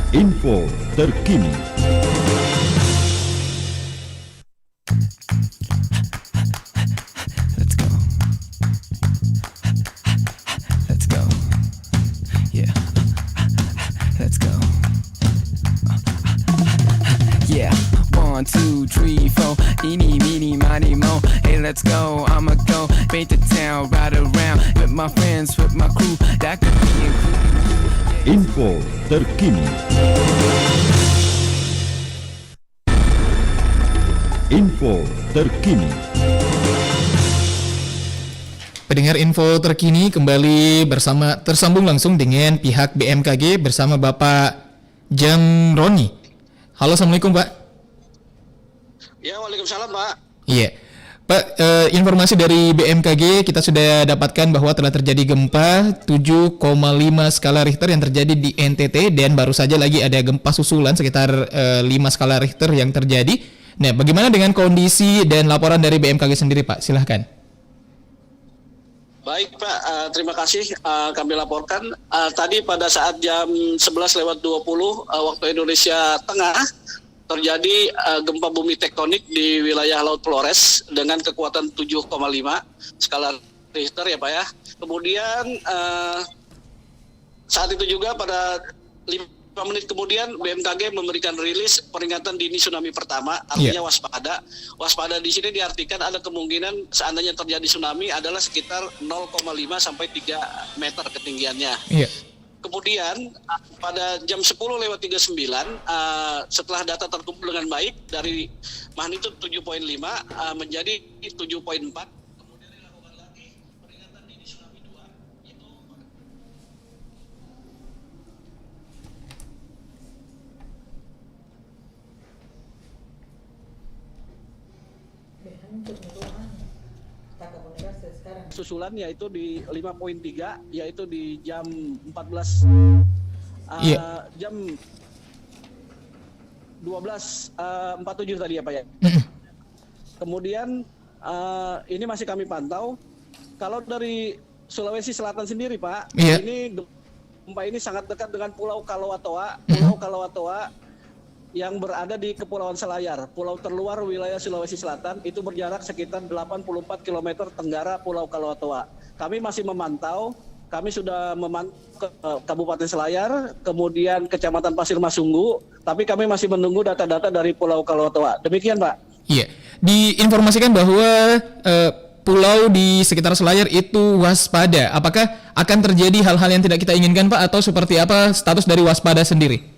Info terkini. Let's go. Yeah. Let's go. Yeah. 1, 2, 3, 4. Eeny, meeny, miny, mo. Hey, let's go. I'ma go paint the town, ride around with my friends, with my crew. That could be including. Info terkini. Info terkini. Pendengar info terkini kembali tersambung langsung dengan pihak BMKG bersama Bapak Jamroni. Halo, Assalamualaikum Pak. Ya, waalaikumsalam Pak. Iya Pak, informasi dari BMKG kita sudah dapatkan bahwa telah terjadi gempa 7,5 skala Richter yang terjadi di NTT, dan baru saja lagi ada gempa susulan sekitar 5 skala Richter yang terjadi. Nah, bagaimana dengan kondisi dan laporan dari BMKG sendiri Pak? Silahkan. Baik Pak, terima kasih. Kami laporkan tadi pada saat jam 11.20 waktu Indonesia Tengah terjadi gempa bumi tektonik di wilayah Laut Flores dengan kekuatan 7,5 skala Richter ya Pak ya. Kemudian saat itu juga pada 5 menit kemudian BMKG memberikan rilis peringatan dini tsunami pertama, artinya waspada. Waspada di sini diartikan ada kemungkinan seandainya terjadi tsunami adalah sekitar 0,5 sampai 3 meter ketinggiannya. Kemudian pada jam 10.39 setelah data terkumpul dengan baik dari magnitudo 7,5 menjadi 7,4. Susulan yaitu di 5,3 yaitu di jam 14 jam 12.47 tadi ya Pak ya. Kemudian ini masih kami pantau. Kalau dari Sulawesi Selatan sendiri Pak, ini gempa ini sangat dekat dengan Pulau Kalawatoa. Pulau Kalawatoa yang berada di Kepulauan Selayar, pulau terluar wilayah Sulawesi Selatan, itu berjarak sekitar 84 km tenggara Pulau Kalawatoa. Kami masih memantau, kami sudah memantau ke Kabupaten Selayar, kemudian Kecamatan Pasir Masunggu, tapi kami masih menunggu data-data dari Pulau Kalawatoa. Demikian Pak. Iya, diinformasikan bahwa pulau di sekitar Selayar itu waspada. Apakah akan terjadi hal-hal yang tidak kita inginkan Pak, atau seperti apa status dari waspada sendiri?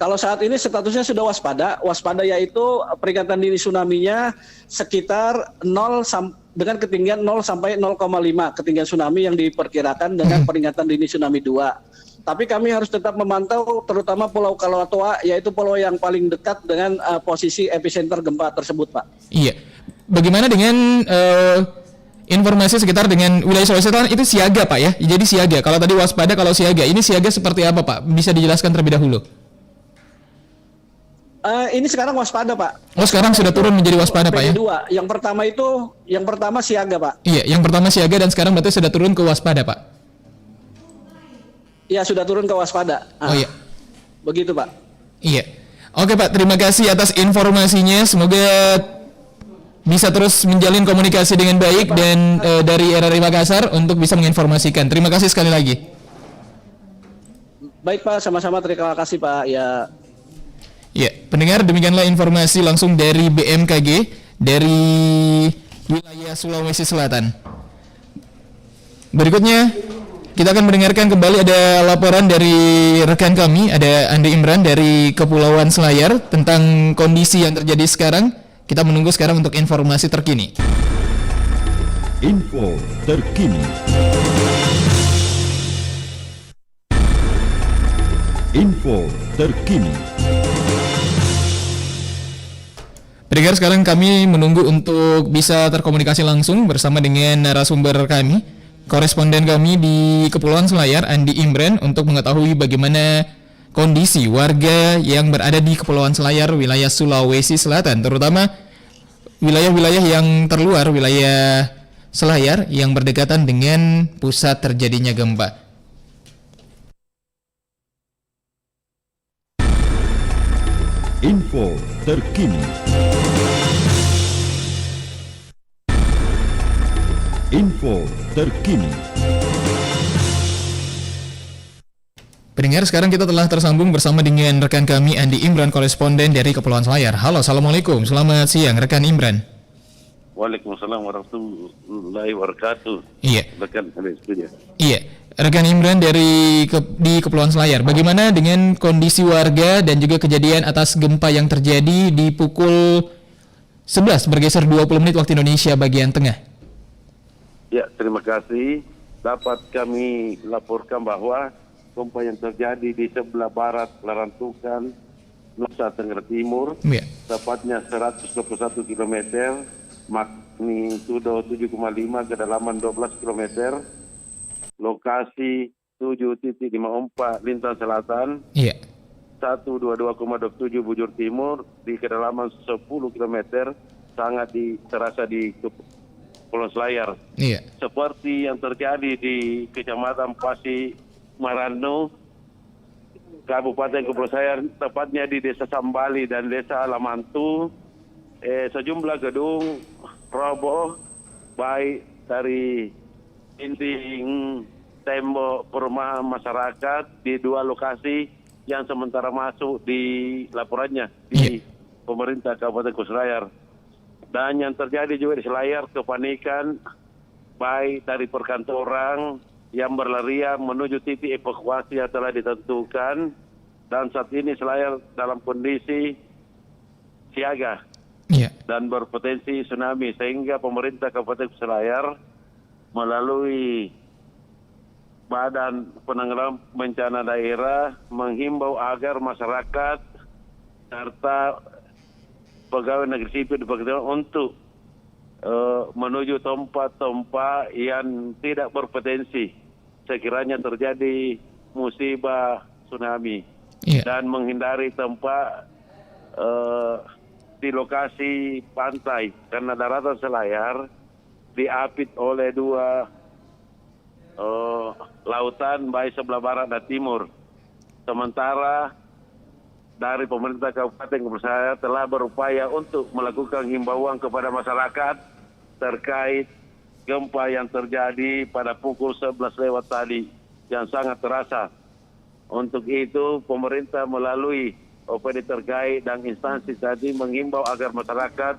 Kalau saat ini statusnya sudah waspada. Waspada yaitu peringatan dini tsunami-nya sekitar dengan ketinggian 0 sampai 0,5 ketinggian tsunami yang diperkirakan dengan peringatan dini tsunami 2. Tapi kami harus tetap memantau terutama Pulau Kalawatoa, yaitu pulau yang paling dekat dengan posisi epicenter gempa tersebut, Pak. Iya. Bagaimana dengan informasi sekitar dengan wilayah Sulawesi Selatan itu siaga Pak ya? Jadi siaga. Kalau tadi waspada, kalau siaga. Ini siaga seperti apa Pak? Bisa dijelaskan terlebih dahulu? Ini sekarang waspada Pak. Oh, sekarang sudah turun menjadi waspada Pak ya? Yang pertama siaga Pak. Iya, yang pertama siaga dan sekarang berarti sudah turun ke waspada Pak. Iya, sudah turun ke waspada. Oh iya. Begitu Pak. Iya. Oke Pak, terima kasih atas informasinya. Semoga bisa terus menjalin komunikasi dengan baik dan dari RRI Makassar untuk bisa menginformasikan. Terima kasih sekali lagi. Baik Pak, sama-sama terima kasih Pak. Ya. Ya, pendengar, demikianlah informasi langsung dari BMKG dari wilayah Sulawesi Selatan. Berikutnya kita akan mendengarkan kembali ada laporan dari rekan kami, ada Andi Imran dari Kepulauan Selayar tentang kondisi yang terjadi sekarang. Kita menunggu sekarang untuk informasi terkini. Info terkini. Info terkini. Pendengar, sekarang kami menunggu untuk bisa terkomunikasi langsung bersama dengan narasumber kami, koresponden kami di Kepulauan Selayar, Andi Imran, untuk mengetahui bagaimana kondisi warga yang berada di Kepulauan Selayar, wilayah Sulawesi Selatan, terutama wilayah-wilayah yang terluar, wilayah Selayar yang berdekatan dengan pusat terjadinya gempa. Info terkini. Info terkini. Pendengar, sekarang kita telah tersambung bersama dengan rekan kami Andi Imran, koresponden dari Kepulauan Selayar. Halo, assalamualaikum, selamat siang rekan Imran. Waalaikumsalam warahmatullahi wabarakatuh. Iya. Rekan studio. Iya, rekan Imran di Kepulauan Selayar. Bagaimana dengan kondisi warga dan juga kejadian atas gempa yang terjadi di pukul 11 bergeser 20 menit waktu Indonesia bagian tengah? Ya, terima kasih. Dapat kami laporkan bahwa gempa yang terjadi di sebelah barat Larantukan, Nusa Tenggara Timur, tepatnya 121 km, magnitudo 7,5, kedalaman 12 km, lokasi 7.54 Lintang Selatan, 122,27 Bujur Timur, di kedalaman 10 km, sangat terasa di Kepulauan Selayar. Seperti yang terjadi di Kecamatan Pasi Marano, Kabupaten Kepulauan Selayar, tepatnya di Desa Sambali dan Desa Lamantu, sejumlah gedung roboh, baik dari dinding tembok perumahan masyarakat di dua lokasi yang sementara masuk di laporannya di pemerintah Kabupaten Kepulauan Selayar. Dan yang terjadi juga di Selayar, kepanikan baik dari perkantoran yang berlarian menuju titik evakuasi yang telah ditentukan, dan saat ini Selayar dalam kondisi siaga dan berpotensi tsunami, sehingga pemerintah Kabupaten Selayar melalui Badan Penanggulangan Bencana Daerah menghimbau agar masyarakat serta pegawai negeri sipil diperkenalkan untuk menuju tempat-tempat yang tidak berpotensi sekiranya terjadi musibah tsunami, dan menghindari tempat di lokasi pantai, karena daratan Selayar diapit oleh dua lautan baik sebelah barat dan timur. Sementara dari pemerintah Kabupaten Kepulauan Selayar telah berupaya untuk melakukan himbauan kepada masyarakat terkait gempa yang terjadi pada pukul 11 lewat tadi yang sangat terasa. Untuk itu pemerintah melalui OPD terkait dan instansi tadi menghimbau agar masyarakat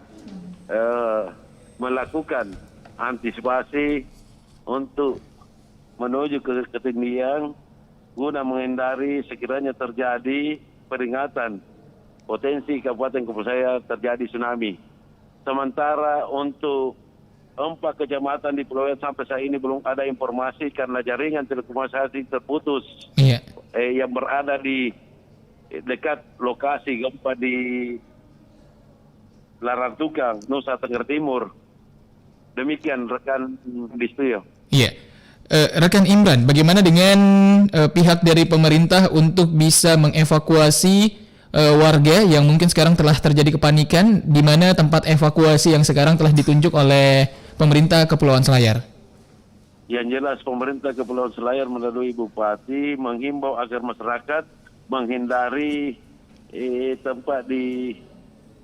melakukan antisipasi untuk menuju ke ketinggian guna menghindari sekiranya terjadi peringatan potensi Kabupaten Kepulauan Selayar terjadi tsunami. Sementara untuk 4 kecamatan di Pulau sampai saat ini belum ada informasi karena jaringan telekomunikasi terputus yang berada di dekat lokasi gempa di Larantuka, Nusa Tenggara Timur. Demikian rekan di studio. Rekan Imran, bagaimana dengan pihak dari pemerintah untuk bisa mengevakuasi warga yang mungkin sekarang telah terjadi kepanikan, di mana tempat evakuasi yang sekarang telah ditunjuk oleh pemerintah Kepulauan Selayar? Yang jelas pemerintah Kepulauan Selayar melalui Bupati menghimbau agar masyarakat menghindari tempat di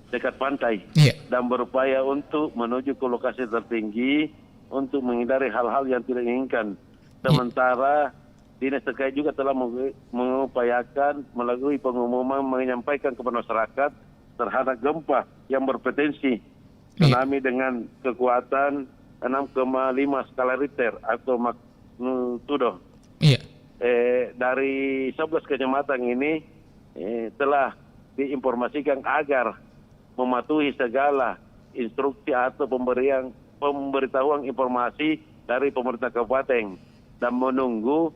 dekat pantai dan berupaya untuk menuju ke lokasi tertinggi untuk menghindari hal-hal yang tidak diinginkan. Sementara dinas terkait juga telah mengupayakan melalui pengumuman menyampaikan kepada masyarakat terhadap gempa yang berpotensi tsunami dengan kekuatan 6,5 skala Richter atau magnitudo. Dari 11 kecamatan ini telah diinformasikan agar mematuhi segala instruksi atau pemberitahuan informasi dari pemerintah kabupaten dan menunggu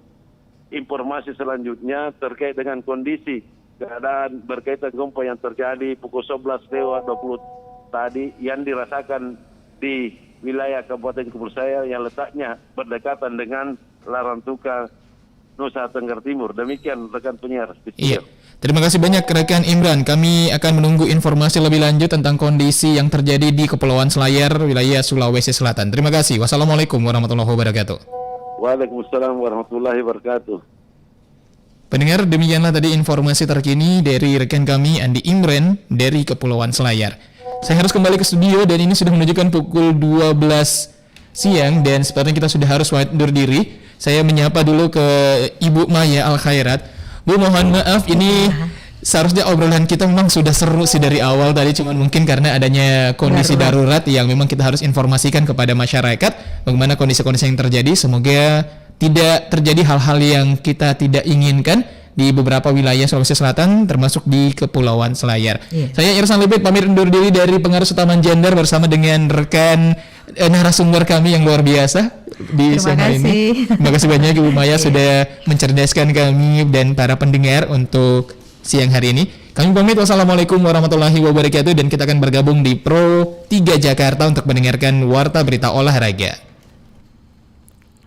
informasi selanjutnya terkait dengan kondisi keadaan berkaitan gempa yang terjadi pukul 11:20 tadi yang dirasakan di wilayah Kabupaten Kepulauan Selayar yang letaknya berdekatan dengan Larantuka Nusa Tenggara Timur. Demikian rekan penyiar. Iya. Terima kasih banyak rekan Imran. Kami akan menunggu informasi lebih lanjut tentang kondisi yang terjadi di Kepulauan Selayar, wilayah Sulawesi Selatan. Terima kasih. Wassalamualaikum warahmatullahi wabarakatuh. Waalaikumsalam warahmatullahi wabarakatuh. Pendengar, demikianlah tadi informasi terkini dari rekan kami Andi Imran dari Kepulauan Selayar. Saya harus kembali ke studio dan ini sudah menunjukkan pukul 12 siang dan sepertinya kita sudah harus undur diri. Saya menyapa dulu ke Ibu Maya Al Khairat. Bu, mohon maaf, ini seharusnya obrolan kita memang sudah seru sih dari awal tadi, cuman mungkin karena adanya kondisi darurat yang memang kita harus informasikan kepada masyarakat bagaimana kondisi-kondisi yang terjadi. Semoga tidak terjadi hal-hal yang kita tidak inginkan di beberapa wilayah Sulawesi Selatan, termasuk di Kepulauan Selayar. Saya Irsan Lipit pamit undur diri dari Pengarus Utama Gender bersama dengan rekan narasumber kami yang luar biasa di siang hari ini. Terima kasih banyak Ibu Maya sudah mencerdaskan kami dan para pendengar untuk siang hari ini. Kami pamit, wassalamualaikum warahmatullahi wabarakatuh, dan kita akan bergabung di Pro 3 Jakarta untuk mendengarkan Warta Berita Olahraga.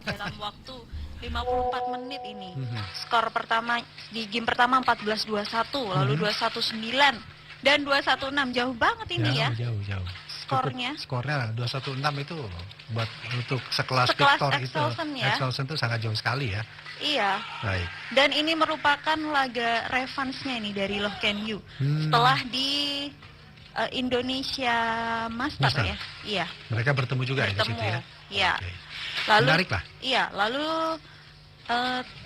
Dalam waktu 54 menit ini. Skor pertama di game pertama 14-21, lalu 21-9 dan 21-6. Jauh banget ini ya. Jauh. Skornya 216 itu buat untuk sekelas Victor itu. Excelsen itu sangat jauh sekali ya. Iya. Baik. Dan ini merupakan laga revansnya ini dari Loh Ken Yu. Setelah di Indonesia Master ya. Iya. Mereka bertemu juga di situ ya. Iya. Okay. Lalu menarik lah. Iya, lalu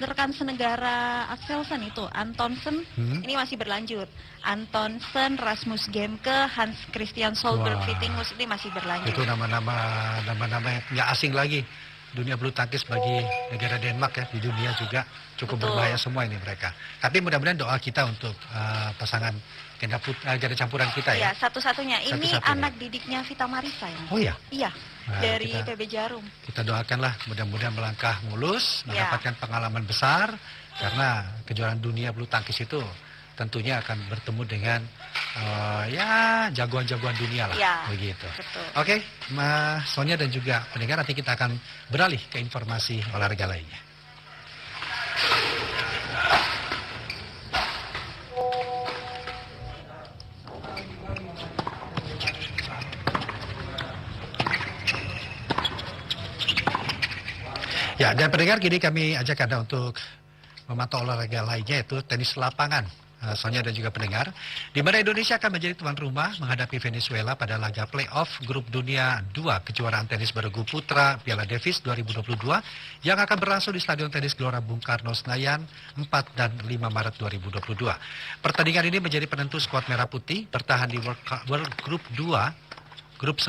rekan senegara Axelsen itu Antonsen ini masih berlanjut. Antonsen, Rasmus Gemke, Hans Christian Solberg, Vittinghus ini masih berlanjut. Itu nama-nama yang nggak asing lagi. Dunia bulu tangkis bagi negara Denmark ya, di dunia juga cukup berbahaya semua ini mereka. Tapi mudah-mudahan doa kita untuk pasangan ganda campuran kita ya. Iya, satu-satunya. Ini anak didiknya Vita Marisa ya. Oh iya? Iya, dari PB Jarum. Kita doakanlah mudah-mudahan melangkah mulus, mendapatkan pengalaman besar, karena kejuaraan dunia bulu tangkis itu tentunya akan bertemu dengan jagoan-jagoan dunia lah, begitu. Oke, Mas Sonia dan juga pendengar, nanti kita akan beralih ke informasi olahraga lainnya. Ya, dan pendengar, kini kami ajak Anda untuk memantau olahraga lainnya, yaitu tenis lapangan. Sonia dan juga pendengar, di mana Indonesia akan menjadi tuan rumah menghadapi Venezuela pada laga playoff Grup Dunia 2 kejuaraan tenis bergu putra Piala Davis 2022 yang akan berlangsung di Stadion Tenis Gelora Bung Karno Senayan 4 dan 5 Maret 2022. Pertandingan ini menjadi penentu skuad merah putih bertahan di World Group 2.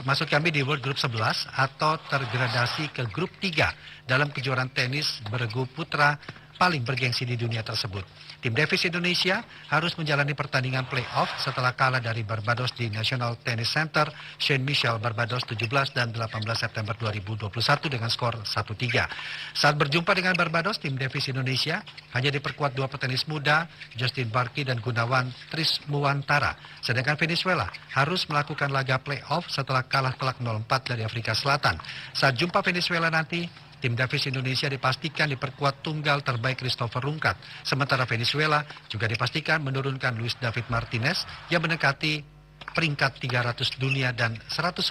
Maksud kami di World Group 11 atau tergradasi ke Grup 3 dalam kejuaraan tenis bergu putra paling bergengsi di dunia tersebut. Tim Davis Indonesia harus menjalani pertandingan playoff setelah kalah dari Barbados di National Tennis Center Saint Michel, Barbados 17 dan 18 September 2021 dengan skor 1-3. Saat berjumpa dengan Barbados, tim Davis Indonesia hanya diperkuat dua petenis muda, Justin Barkey dan Gunawan Trismuwantara. Sedangkan Venezuela harus melakukan laga playoff setelah kalah telak 0-4 dari Afrika Selatan. Saat jumpa Venezuela nanti, tim Davis Indonesia dipastikan diperkuat tunggal terbaik Christopher Rungkat. Sementara Venezuela juga dipastikan menurunkan Luis David Martinez yang mendekati peringkat 300 dunia dan 110